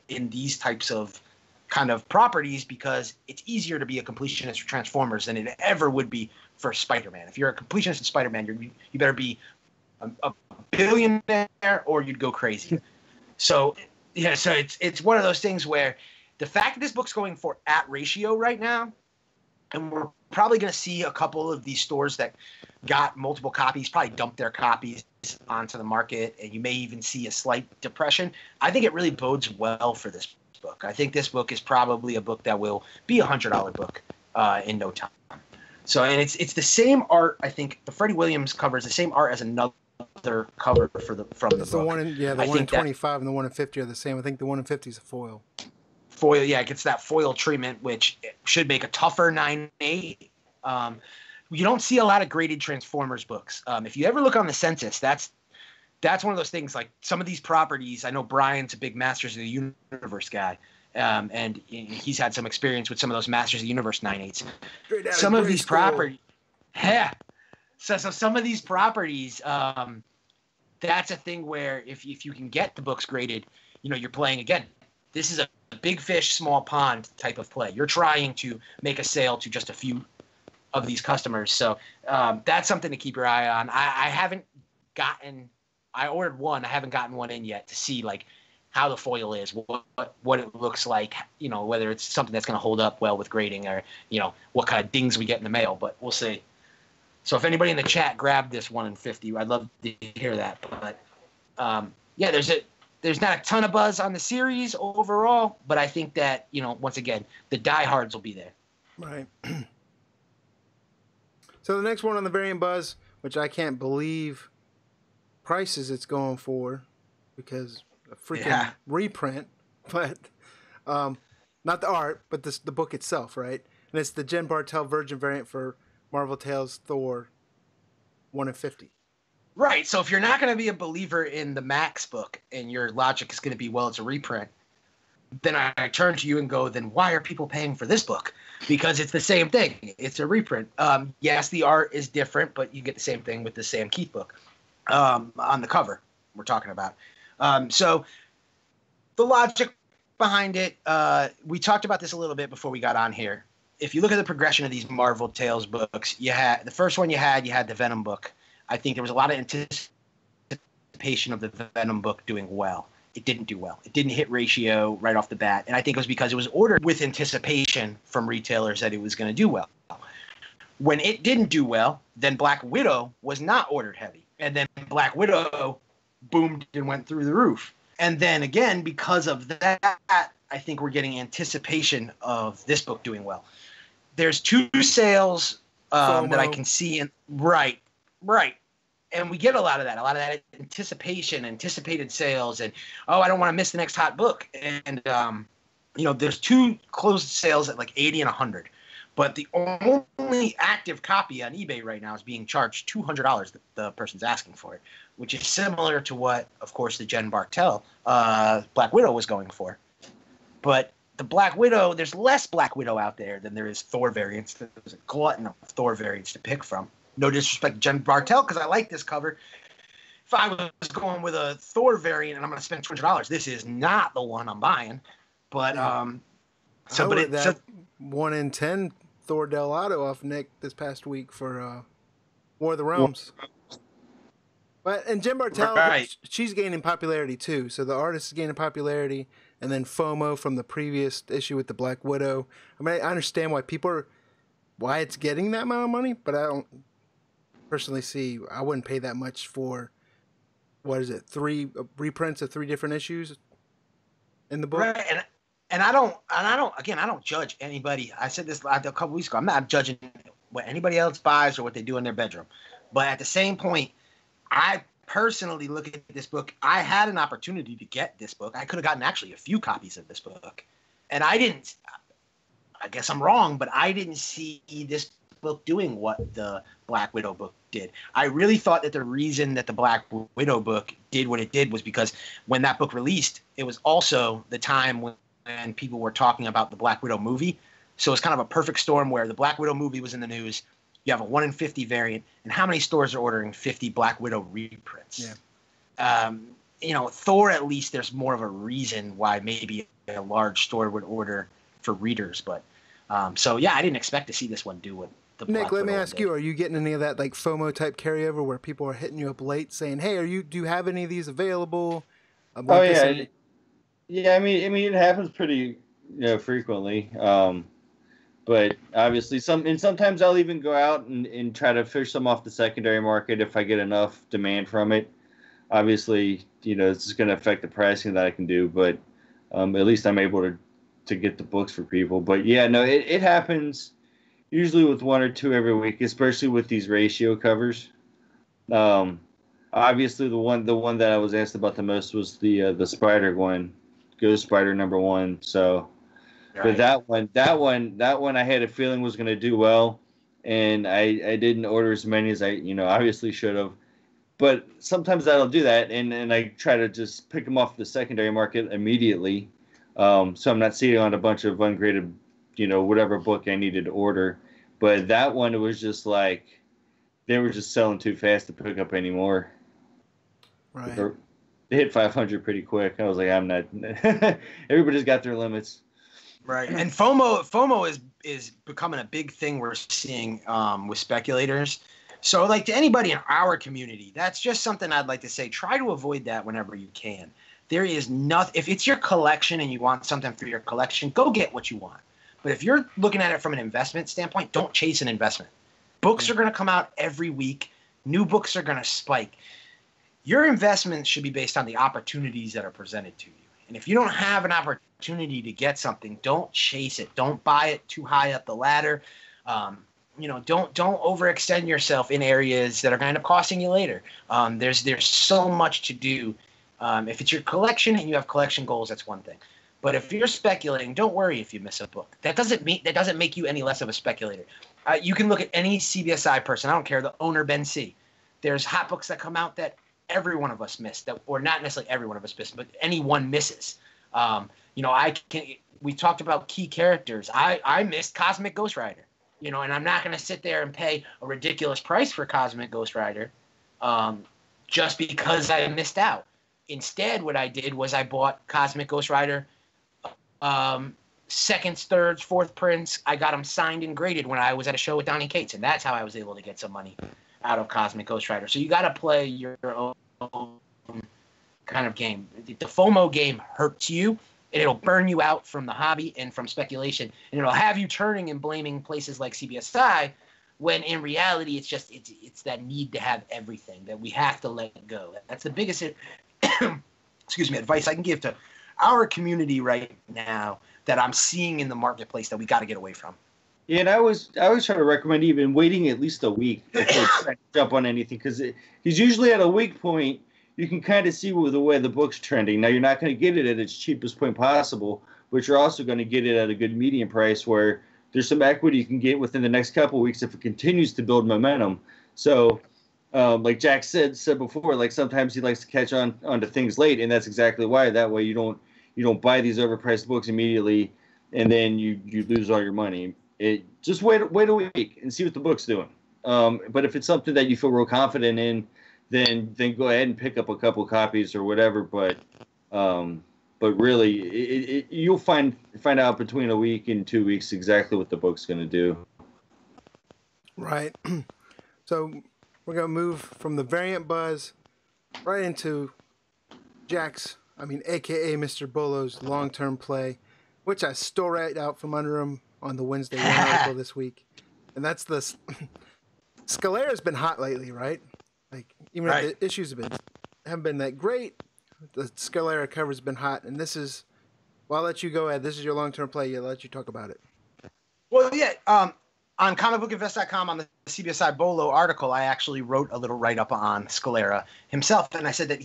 in these types of kind of properties because it's easier to be a completionist for Transformers than it ever would be for Spider-Man. If you're a completionist in Spider-Man, you better be a billionaire or you'd go crazy. So it's one of those things where the fact that this book's going for at ratio right now And we're probably going to see a couple of these stores that got multiple copies probably dump their copies onto the market, and you may even see a slight depression. I think it really bodes well for this book. I think this book is probably a book that will be $100 book in no time. So, and it's the same art. I think the Freddie Williams cover is the same art as another cover from the book.
The one in 25 and the one in 50 are the same. I think the one in 50 is a foil.
Foil, yeah, it gets that foil treatment, which should make a tougher 9.8. You don't see a lot of graded Transformers books. If you ever look on the census, that's one of those things. Like some of these properties, I know Brian's a big Masters of the Universe guy, and he's had some experience with some of those Masters of the Universe 9.8s. Some of these properties, yeah. So some of these properties, that's a thing where if you can get the books graded, you're playing again. This is a big fish, small pond type of play. You're trying to make a sale to just a few of these customers. So that's something to keep your eye on. I ordered one. I haven't gotten one in yet to see like how the foil is, what it looks like, whether it's something that's going to hold up well with grading or, what kind of dings we get in the mail, but we'll see. So if anybody in the chat grabbed this 1 in 50, I'd love to hear that. But yeah, there's not a ton of buzz on the series overall, but I think that, once again, the diehards will be there.
Right. So the next one on the variant buzz, which I can't believe prices it's going for, because a freaking reprint, but not the art, but the book itself, right? And it's the Jen Bartel Virgin variant for Marvel Tales Thor 1 in 50.
Right. So if you're not going to be a believer in the Max book and your logic is going to be, well, it's a reprint, then I turn to you and go, then why are people paying for this book? Because it's the same thing. It's a reprint. Yes, the art is different, but you get the same thing with the Sam Keith book on the cover we're talking about. So the logic behind it, we talked about this a little bit before we got on here. If you look at the progression of these Marvel Tales books, you had the first one you had the Venom book. I think there was a lot of anticipation of the Venom book doing well. It didn't do well. It didn't hit ratio right off the bat. And I think it was because it was ordered with anticipation from retailers that it was going to do well. When it didn't do well, then Black Widow was not ordered heavy. And then Black Widow boomed and went through the roof. And then again, because of that, I think we're getting anticipation of this book doing well. There's 2 sales that I can see. Right. And we get a lot of that anticipation, anticipated sales, and, I don't want to miss the next hot book. And, there's 2 closed sales at like 80 and 100. But the only active copy on eBay right now is being charged $200 that the person's asking for it, which is similar to what, of course, the Jen Bartel Black Widow was going for. But the Black Widow, there's less Black Widow out there than there is Thor variants. There's a glutton of Thor variants to pick from. No disrespect to Jen Bartel, because I like this cover. If I was going with a Thor variant and I'm going to spend $200, this is not the one I'm buying. But
that 1 in 10 Thor Delato off Nick this past week for War of the Realms. And Jen Bartel, she's gaining popularity too. So the artist is gaining popularity, and then FOMO from the previous issue with the Black Widow. I mean, I understand why it's getting that amount of money, but I don't personally see. I wouldn't pay that much for 3 reprints of 3 different issues in the book.
Right, and I don't judge anybody. I said this a couple weeks ago. I'm not judging what anybody else buys or what they do in their bedroom, but at the same point, I personally look at this book. I had an opportunity to get this book. I could have gotten actually a few copies of this book, and I didn't. I guess I'm wrong, but I didn't see this book doing what the Black Widow book did. I really thought that the reason that the Black Widow book did what it did was because when that book released, it was also the time when people were talking about the Black Widow movie. So it's kind of a perfect storm where the Black Widow movie was in the news. You have a 1 in 50 variant, and how many stores are ordering 50 Black Widow reprints? Yeah. Thor, at least there's more of a reason why maybe a large store would order for readers, but I didn't expect to see this one do what the
Nick,
Black
let me
Widow
ask
did.
you, are you getting any of that like FOMO type carryover where people are hitting you up late saying, hey, do you have any of these available?
Yeah, I mean it happens pretty frequently. But obviously, sometimes I'll even go out and try to fish some off the secondary market if I get enough demand from it. Obviously, it's just going to affect the pricing that I can do, but at least I'm able to get the books for people. But yeah, no, it happens usually with one or two every week, especially with these ratio covers. Obviously, the one that I was asked about the most was the Spider one, Ghost Spider #1. So.
Right.
But that one, I had a feeling was going to do well, and I didn't order as many as I, obviously should have. But sometimes that'll do that, and I try to just pick them off the secondary market immediately, so I'm not sitting on a bunch of ungraded, whatever book I needed to order. But that one, it was just like they were just selling too fast to pick up anymore.
Right.
They hit 500 pretty quick. I was like, I'm not. Everybody's got their limits.
Right, and FOMO is becoming a big thing we're seeing with speculators. So, like, to anybody in our community, that's just something I'd like to say. Try to avoid that whenever you can. There is nothing. If it's your collection and you want something for your collection, go get what you want. But if you're looking at it from an investment standpoint, don't chase an investment. Books are going to come out every week. New books are going to spike. Your investment should be based on the opportunities that are presented to you. And if you don't have an opportunity to get something, don't chase it. Don't buy it too high up the ladder. Don't overextend yourself in areas that are going to end up costing you later. There's so much to do. If it's your collection and you have collection goals, that's one thing. But if you're speculating, don't worry if you miss a book. That doesn't make you any less of a speculator. You can look at any CBSI person. I don't care, the owner, Ben C. There's hot books that come out that every one of us missed, or not necessarily every one of us missed, but anyone misses. We talked about key characters. I missed Cosmic Ghost Rider, and I'm not going to sit there and pay a ridiculous price for Cosmic Ghost Rider just because I missed out. Instead, what I did was I bought Cosmic Ghost Rider seconds, thirds, fourth prints. I got them signed and graded when I was at a show with Donnie Cates, and that's how I was able to get some money out of Cosmic Ghost Rider. So you got to play your own kind of game. The FOMO game hurts you, and it'll burn you out from the hobby and from speculation, and it'll have you turning and blaming places like CBSI, when in reality it's that need to have everything that we have to let go. That's the biggest advice I can give to our community right now that I'm seeing in the marketplace that we got to get away from.
Yeah, and I always try to recommend even waiting at least a week before trying to jump on anything, because usually at a weak point you can kind of see the way the book's trending. Now, you're not going to get it at its cheapest point possible, but you're also going to get it at a good median price where there's some equity you can get within the next couple of weeks if it continues to build momentum. So, like Jack said before, like sometimes he likes to catch onto things late, and that's exactly why. That way you don't buy these overpriced books immediately, and then you lose all your money. Just wait a week and see what the book's doing. But if it's something that you feel real confident in, then go ahead and pick up a couple copies or whatever. But really, you'll find out between a week and 2 weeks exactly what the book's going to do.
Right. So we're going to move from the variant buzz right into AKA Mr. Bolo's long-term play, which I stole right out from under him on the Wednesday article this week. And that's the Scalera's been hot lately, right? Like, even if the issues haven't been that great, the Scalera cover's been hot. And this is, well, I'll let you go ahead. This is your long-term play. I'll let you talk about it.
Well, yeah, on comicbookinvest.com, on the CBSIBOLO article, I actually wrote a little write-up on Scalera himself. And I said that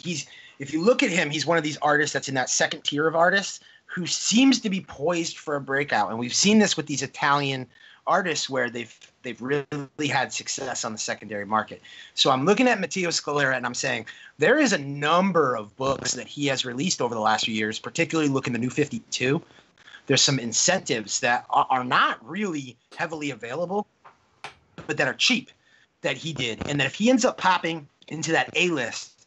if you look at him, he's one of these artists that's in that second tier of artists who seems to be poised for a breakout. And we've seen this with these Italian artists where they've really had success on the secondary market. So I'm looking at Matteo Scalera and I'm saying there is a number of books that he has released over the last few years, particularly look in the New 52. There's some incentives that are not really heavily available, but that are cheap that he did. And that if he ends up popping into that A-list,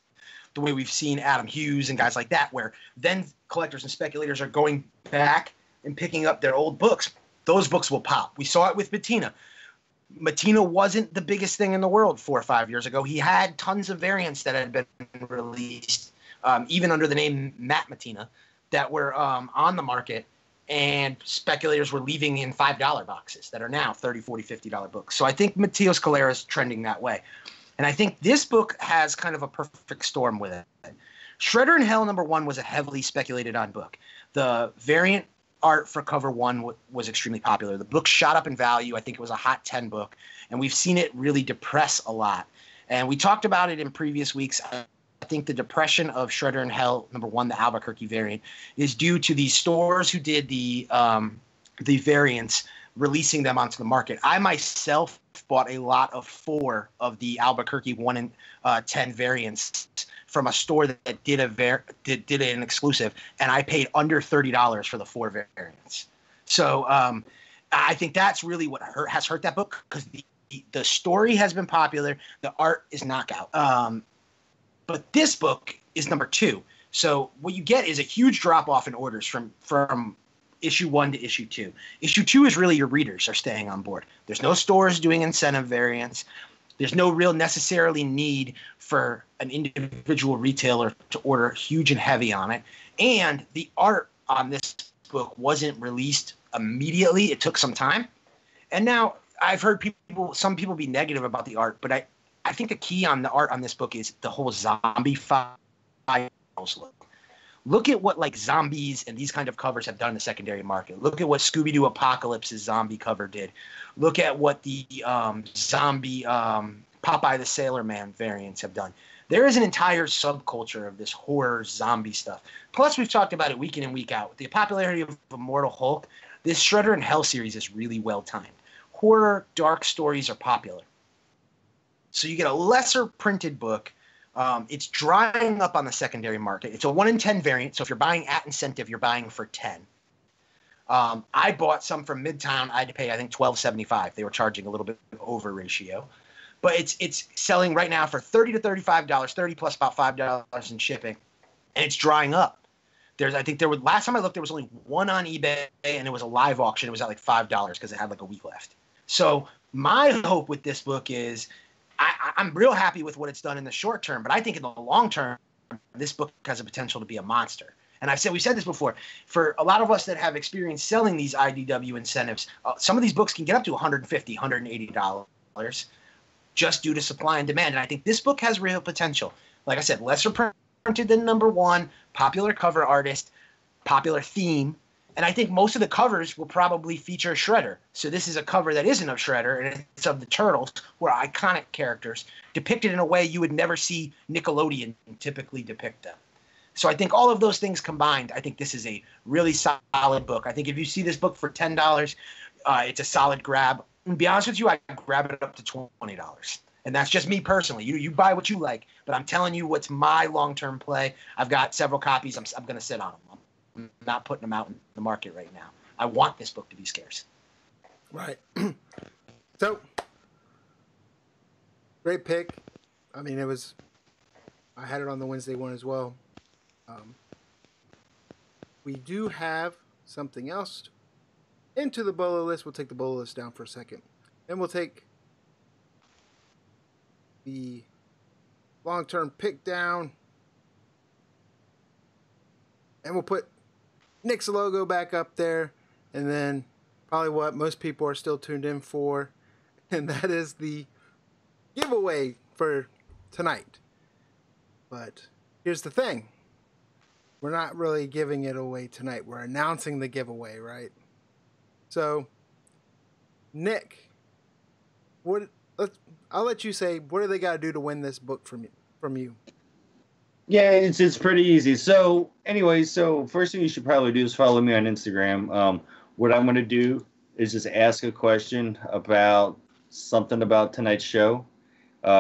the way we've seen Adam Hughes and guys like that, where then collectors and speculators are going back and picking up their old books, those books will pop. We saw it with Mattina. Mattina wasn't the biggest thing in the world 4 or 5 years ago. He had tons of variants that had been released, even under the name Matt Mattina, that were on the market. and speculators were leaving in $5 boxes that are now $30, $40, $50 books. So I think Matheus Calera is trending that way. And I think this book has kind of a perfect storm with it. Shredder in Hell #1 was a heavily speculated on book. The variant art for cover 1 was extremely popular. The book shot up in value. I think it was a hot 10 book, and we've seen it really depress a lot. And we talked about it in previous weeks. I think the depression of Shredder in Hell #1, the Albuquerque variant, is due to the stores who did the variants releasing them onto the market. I myself bought a lot of 4 of the Albuquerque 1 in 10 variants from a store that did an exclusive, and I paid under $30 for the 4 variants. So I think that's really what has hurt that book, because the story has been popular, the art is knockout. But this book is #2. So what you get is a huge drop off in orders from issue 1 to issue 2. Issue 2 is really your readers are staying on board. There's no stores doing incentive variants. There's no real necessarily need for an individual retailer to order huge and heavy on it. And the art on this book wasn't released immediately. It took some time. And now I've heard some people be negative about the art, but I think the key on the art on this book is the whole zombie files look. Look at what like zombies and these kind of covers have done in the secondary market. Look at what Scooby-Doo Apocalypse's zombie cover did. Look at what the zombie Popeye the Sailor Man variants have done. There is an entire subculture of this horror zombie stuff. Plus, we've talked about it week in and week out. With the popularity of Immortal Hulk, this Shredder in Hell series is really well timed. Horror, dark stories are popular. So you get a lesser printed book. It's drying up on the secondary market. It's a 1 in 10 variant. So if you're buying at incentive, you're buying for 10. I bought some from Midtown. I had to pay, I think, $12.75. They were charging a little bit over ratio. But it's selling right now for $30 to $35, $30 plus about $5 in shipping. And it's drying up. Last time I looked, there was only 1 on eBay, and it was a live auction. It was at like $5 because it had like a week left. So my hope with this book is I'm real happy with what it's done in the short term, but I think in the long term, this book has a potential to be a monster. And we've said this before, for a lot of us that have experience selling these IDW incentives, some of these books can get up to $150, $180 just due to supply and demand. And I think this book has real potential. Like I said, lesser printed than #1, popular cover artist, popular theme. And I think most of the covers will probably feature Shredder. So this is a cover that isn't of Shredder, and it's of the Turtles, who are iconic characters, depicted in a way you would never see Nickelodeon typically depict them. So I think all of those things combined, I think this is a really solid book. I think if you see this book for $10, it's a solid grab. And to be honest with you, I grab it up to $20. And that's just me personally. You buy what you like, but I'm telling you what's my long-term play. I've got several copies. I'm going to sit on them. I'm not putting them out in the market right now. I want this book to be scarce.
Right. So, great pick. I mean, I had it on the Wednesday one as well. We do have something else into the Bolo list. We'll take the Bolo list down for a second. Then we'll take the long-term pick down. And we'll put Nick's logo back up there, and then probably what most people are still tuned in for, and that is the giveaway for tonight. But here's the thing. We're not really giving it away tonight. We're announcing the giveaway, right? So, Nick, I'll let you say, what do they got to do to win this book from you?
Yeah, it's pretty easy. So anyway, first thing you should probably do is follow me on Instagram. What I'm going to do is just ask a question about something about tonight's show.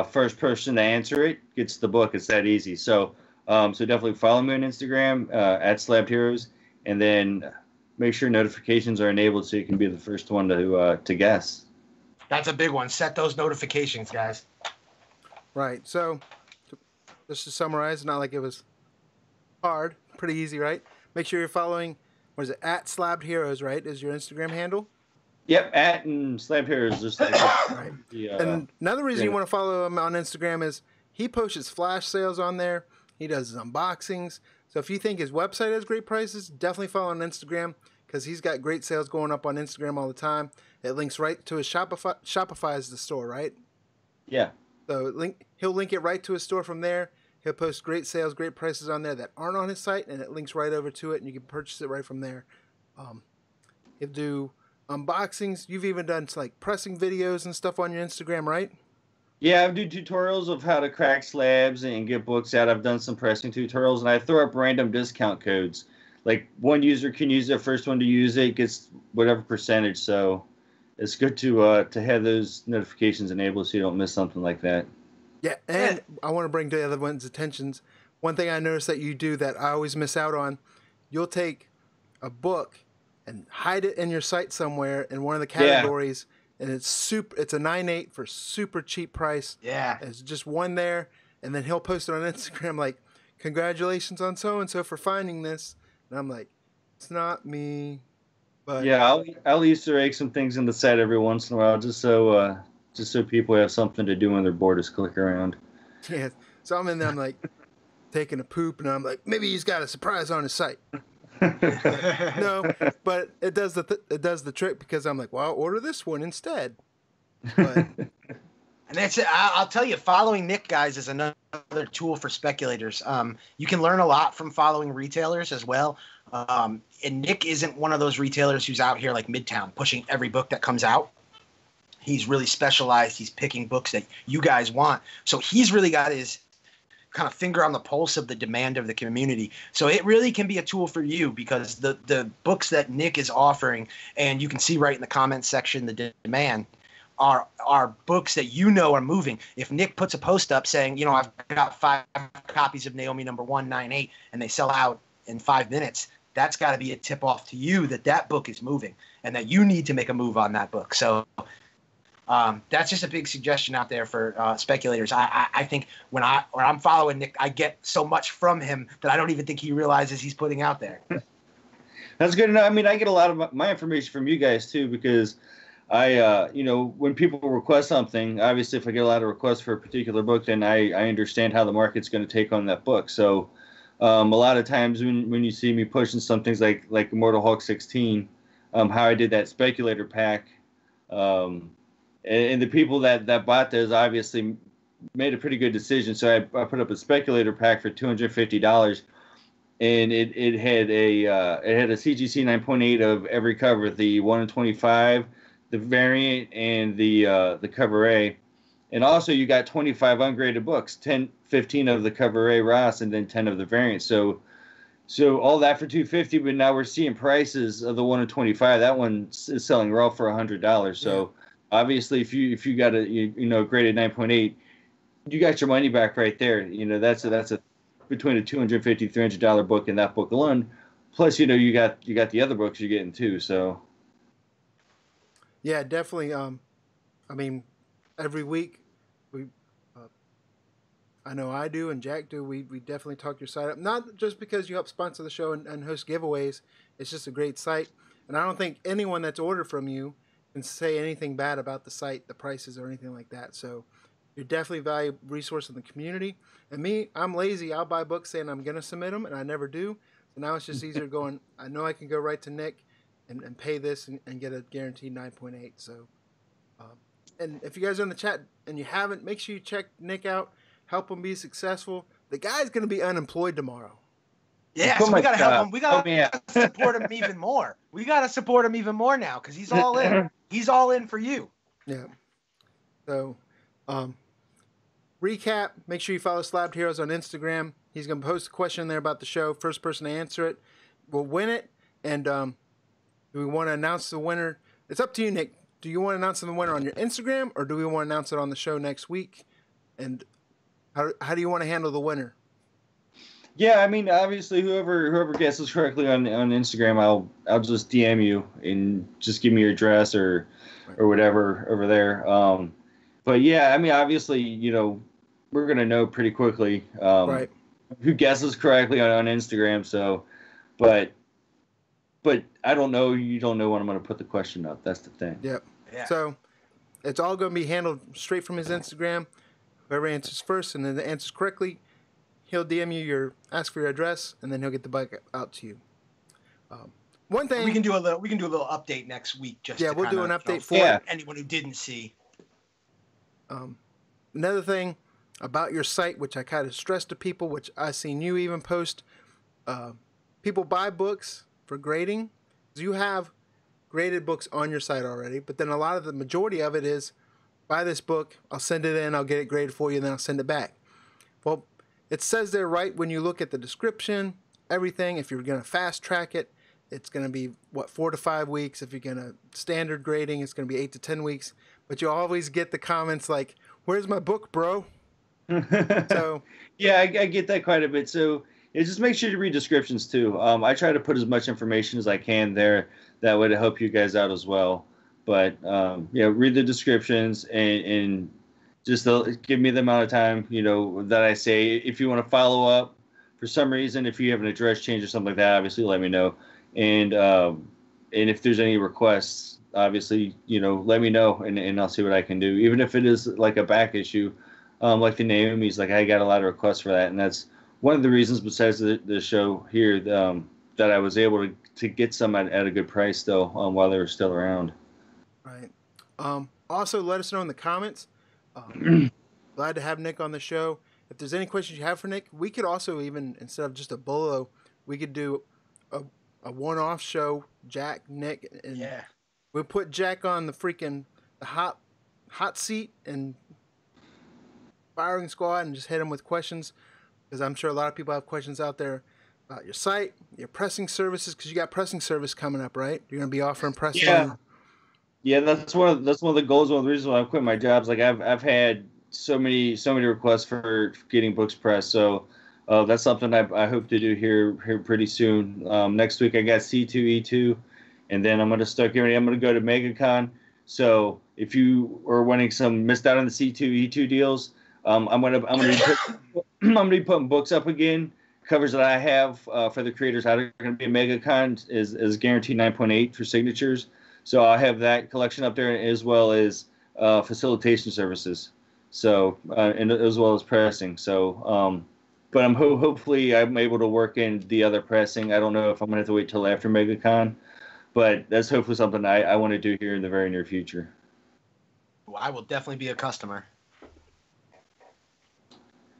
First person to answer it gets the book. It's that easy. So definitely follow me on Instagram at Slabbed Heroes, and then make sure notifications are enabled so you can be the first one to guess.
That's a big one. Set those notifications, guys.
Right. So, just to summarize, not like it was hard, pretty easy, right? Make sure you're following, what is it, at Slabbed Heroes, right, is your Instagram handle?
Yep, at and Slabbed Heroes. Just like
right. And another reason you want to follow him on Instagram is he posts his flash sales on there. He does his unboxings. So if you think his website has great prices, definitely follow on Instagram, because he's got great sales going up on Instagram all the time. It links right to his Shopify. Shopify is the store, right?
Yeah.
So he'll link it right to his store from there. He'll post great sales, great prices on there that aren't on his site, and it links right over to it, and you can purchase it right from there. He'll do unboxings. You've even done like pressing videos and stuff on your Instagram, right?
Yeah, I do tutorials of how to crack slabs and get books out. I've done some pressing tutorials, and I throw up random discount codes. Like one user can use it, first one to use it gets whatever percentage. So it's good to have those notifications enabled so you don't miss something like that.
Yeah, and I want to bring to the other one's attentions. One thing I noticed that you do that I always miss out on, you'll take a book and hide it in your site somewhere in one of the categories, and it's a 9.8 for super cheap price.
Yeah.
There's just one there, and then he'll post it on Instagram like, congratulations on so-and-so for finding this. And I'm like, it's not me. But
yeah, I'll Easter egg some things in the site every once in a while just so people have something to do when they're bored to click around.
Yeah, so I'm in there, I'm like taking a poop, and I'm like, maybe he's got a surprise on his site. No, but it does the trick, because I'm like, well, I'll order this one instead. But
And that's it. I'll tell you, following Nick, guys, is another tool for speculators. You can learn a lot from following retailers as well. And Nick isn't one of those retailers who's out here like Midtown pushing every book that comes out. He's really specialized. He's picking books that you guys want. So he's really got his kind of finger on the pulse of the demand of the community. So it really can be a tool for you, because the books that Nick is offering, and you can see right in the comments section, the demand, are books that you know are moving. If Nick puts a post up saying, you know, I've got 5 copies of Naomi number 198 and they sell out in 5 minutes, that's got to be a tip off to you that book is moving and that you need to make a move on that book. So that's just a big suggestion out there for speculators. I think when I'm following Nick, I get so much from him that I don't even think he realizes he's putting out there.
That's good to know. I mean, I get a lot of my information from you guys too, because I, when people request something, obviously if I get a lot of requests for a particular book, then I understand how the market's going to take on that book. So a lot of times when you see me pushing some things like Immortal Hulk 16, how I did that speculator pack, and the people that bought those obviously made a pretty good decision. So I put up a speculator pack for $250, and it had a CGC 9.8 of every cover, the 1 in 25, the variant, and the cover A. And also you got 25 ungraded books, 15 of the cover A Ross, and then 10 of the variant. So all that for $250, but now we're seeing prices of the 1 in 25. That one is selling raw for $100. So obviously, if you got a graded 9.8, you got your money back right there. That's a between a $250, $300 book and that book alone. Plus, you got the other books you're getting too. So
yeah, definitely. I mean, every week we, I know I do and Jack do. We definitely talk your site up. Not just because you help sponsor the show and host giveaways. It's just a great site, and I don't think anyone that's ordered from you can say anything bad about the site, the prices, or anything like that. So you're definitely a valuable resource in the community. And me, I'm lazy. I'll buy books saying I'm going to submit them, and I never do. So now it's just easier going, I know I can go right to Nick and pay this and get a guaranteed 9.8. So, and if you guys are in the chat and you haven't, make sure you check Nick out. Help him be successful. The guy's going to be unemployed tomorrow.
Yeah, so we got to help him. We got to support him even more. We got to support him even more now because he's all in. He's all in for you.
Yeah. So, recap, make sure you follow Slabbed Heroes on Instagram. He's going to post a question there about the show. First person to answer it will win it. And do we want to announce the winner? It's up to you, Nick. Do you want to announce the winner on your Instagram, or do we want to announce it on the show next week? And how do you want to handle the winner?
Yeah, I mean, obviously, whoever guesses correctly on Instagram, I'll just DM you and just give me your address or whatever over there. But yeah, I mean, obviously, we're gonna know pretty quickly who guesses correctly on Instagram. So, but I don't know. You don't know when I'm gonna put the question up. That's the thing.
Yep. Yeah. So it's all gonna be handled straight from his Instagram. Whoever answers first and then answers correctly, he'll DM you ask for your address, and then he'll get the bike out to you. one thing
we can do a little update next week. Just
yeah,
to
we'll do an update for
anyone who didn't see.
Another thing about your site, which I kind of stress to people, which I seen you even post, people buy books for grading. You have graded books on your site already, but then the majority of it is buy this book, I'll send it in, I'll get it graded for you, and then I'll send it back. Well, it says there right when you look at the description, everything, if you're going to fast track it, it's going to be, 4 to 5 weeks. If you're going to standard grading, it's going to be 8 to 10 weeks. But you always get the comments like, where's my book, bro? So
yeah, I get that quite a bit. So just make sure to read descriptions too. I try to put as much information as I can there. That way to help you guys out as well. But read the descriptions and just give me the amount of time, that I say. If you want to follow up for some reason, if you have an address change or something like that, obviously let me know. And if there's any requests, obviously, let me know and I'll see what I can do. Even if it is like a back issue, like the Naomi's, like I got a lot of requests for that. And that's one of the reasons, besides the show here, that I was able to get some at a good price still while they were still around.
Right. Also, let us know in the comments. Glad to have Nick on the show. If there's any questions you have for Nick, we could also even, instead of just a Bolo, we could do a one-off show, Jack, Nick, and we'll put Jack on the hot seat and firing squad and just hit him with questions, because I'm sure a lot of people have questions out there about your site, your pressing services, because you got pressing service coming up, right? You're going to be offering pressing.
Yeah, that's one of the goals. One of the reasons why I quit my jobs. Like I've had so many requests for getting books pressed. So that's something I hope to do here pretty soon. Next week I got C2E2, and then I'm gonna start getting ready. I'm gonna go to MegaCon. So if you are wanting missed out on the C2E2 deals, I'm gonna be putting books up again. Covers that I have for the creators that are going to be at MegaCon is guaranteed 9.8 for signatures. So I'll have that collection up there, as well as facilitation services. So and as well as pressing. So but hopefully I'm able to work in the other pressing. I don't know if I'm going to have to wait till after MegaCon, but that's hopefully something I want to do here in the very near future.
Well, I will definitely be a customer.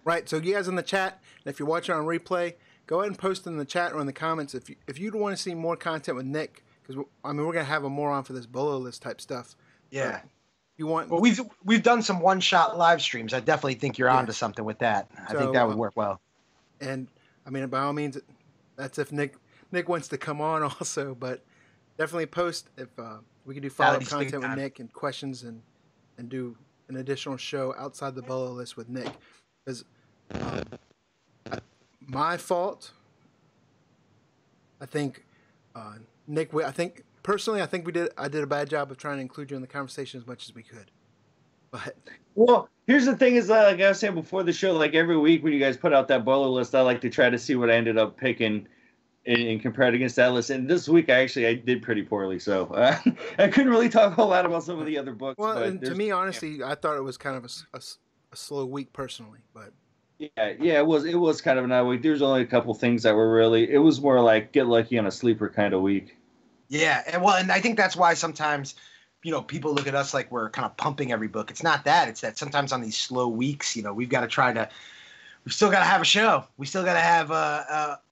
Right, so you guys in the chat, and if you're watching on replay, go ahead and post in the chat or in the comments if you'd want to see more content with Nick, because we're going to have him more on for this Bolo list type stuff.
Yeah.
You want?
Well, we've done some one-shot live streams. I definitely think you're onto something with that. I think that would work well.
And I mean, by all means, that's if Nick wants to come on also, but definitely post if we can do follow-up content with Nick and questions and do an additional show outside the Bolo list with Nick. Because my fault. I think Nick. Personally, I think I did a bad job of trying to include you in the conversation as much as we could. But
here's the thing: is like I was saying before the show, like every week when you guys put out that Bolo list, I like to try to see what I ended up picking and compare it against that list. And this week, I did pretty poorly, so I couldn't really talk a whole lot about some of the other books.
Well, and to me, honestly, I thought it was kind of a slow week personally, but
yeah, it was kind of an odd week. There's only a couple things that were it was more like get lucky on a sleeper kind of week.
Yeah, and I think that's why sometimes people look at us like we're kind of pumping every book. It's not that. It's that sometimes on these slow weeks, we've got to we've still got to have a show. We still got to have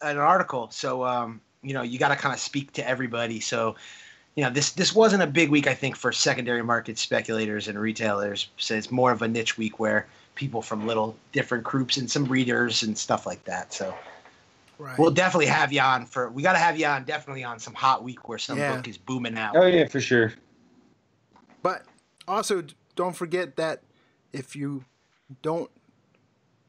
an article. So you got to kind of speak to everybody. So this wasn't a big week, I think, for secondary market speculators and retailers. So it's more of a niche week where people from little different groups and some readers and stuff like that. So we'll definitely have you on we got to have you on definitely on some hot week where some book is booming out.
Oh yeah, for sure.
But also don't forget that if you don't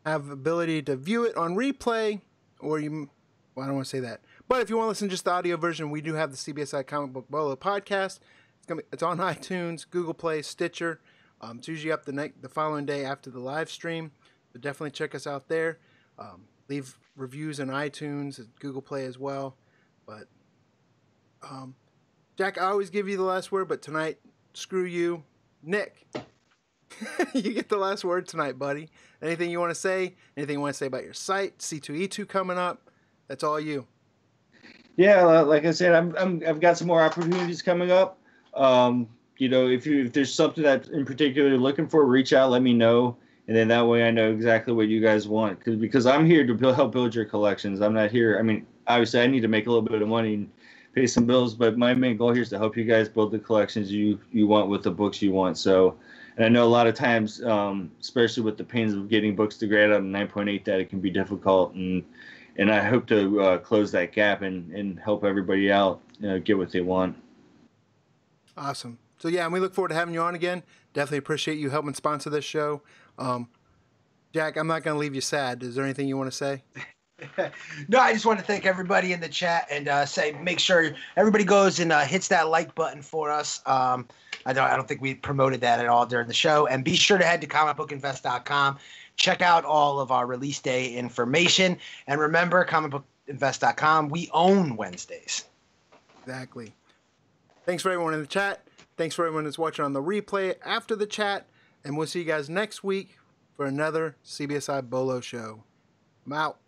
have ability to view it on replay, or I don't want to say that, but if you want to listen to just the audio version, we do have the CBSI Comic Book Bolo podcast. It's on iTunes, Google Play, Stitcher. It's usually up the following day after the live stream. So definitely check us out there. Leave reviews on iTunes and Google Play as well. But Jack, I always give you the last word, but tonight, screw you. Nick, you get the last word tonight, buddy. Anything you want to say? Anything you want to say about your site? C2E2 coming up? That's all you.
Yeah, like I said, I've got some more opportunities coming up. If there's something that in particular you're looking for, reach out, let me know, and then that way I know exactly what you guys want. Because I'm here to help build your collections. I'm not here. I mean, obviously I need to make a little bit of money and pay some bills, but my main goal here is to help you guys build the collections you want with the books you want. So, and I know a lot of times, especially with the pains of getting books to grade out in 9.8, that it can be difficult, and I hope to close that gap and help everybody out, get what they want.
Awesome. So yeah, and we look forward to having you on again. Definitely appreciate you helping sponsor this show. Jack, I'm not going to leave you sad. Is there anything you want to say?
No, I just want to thank everybody in the chat and say make sure everybody goes and hits that like button for us. I don't think we promoted that at all during the show. And be sure to head to comicbookinvest.com. Check out all of our release day information. And remember, comicbookinvest.com, we own Wednesdays.
Exactly. Thanks for everyone in the chat. Thanks for everyone that's watching on the replay after the chat. And we'll see you guys next week for another CBSI Bolo show. I'm out.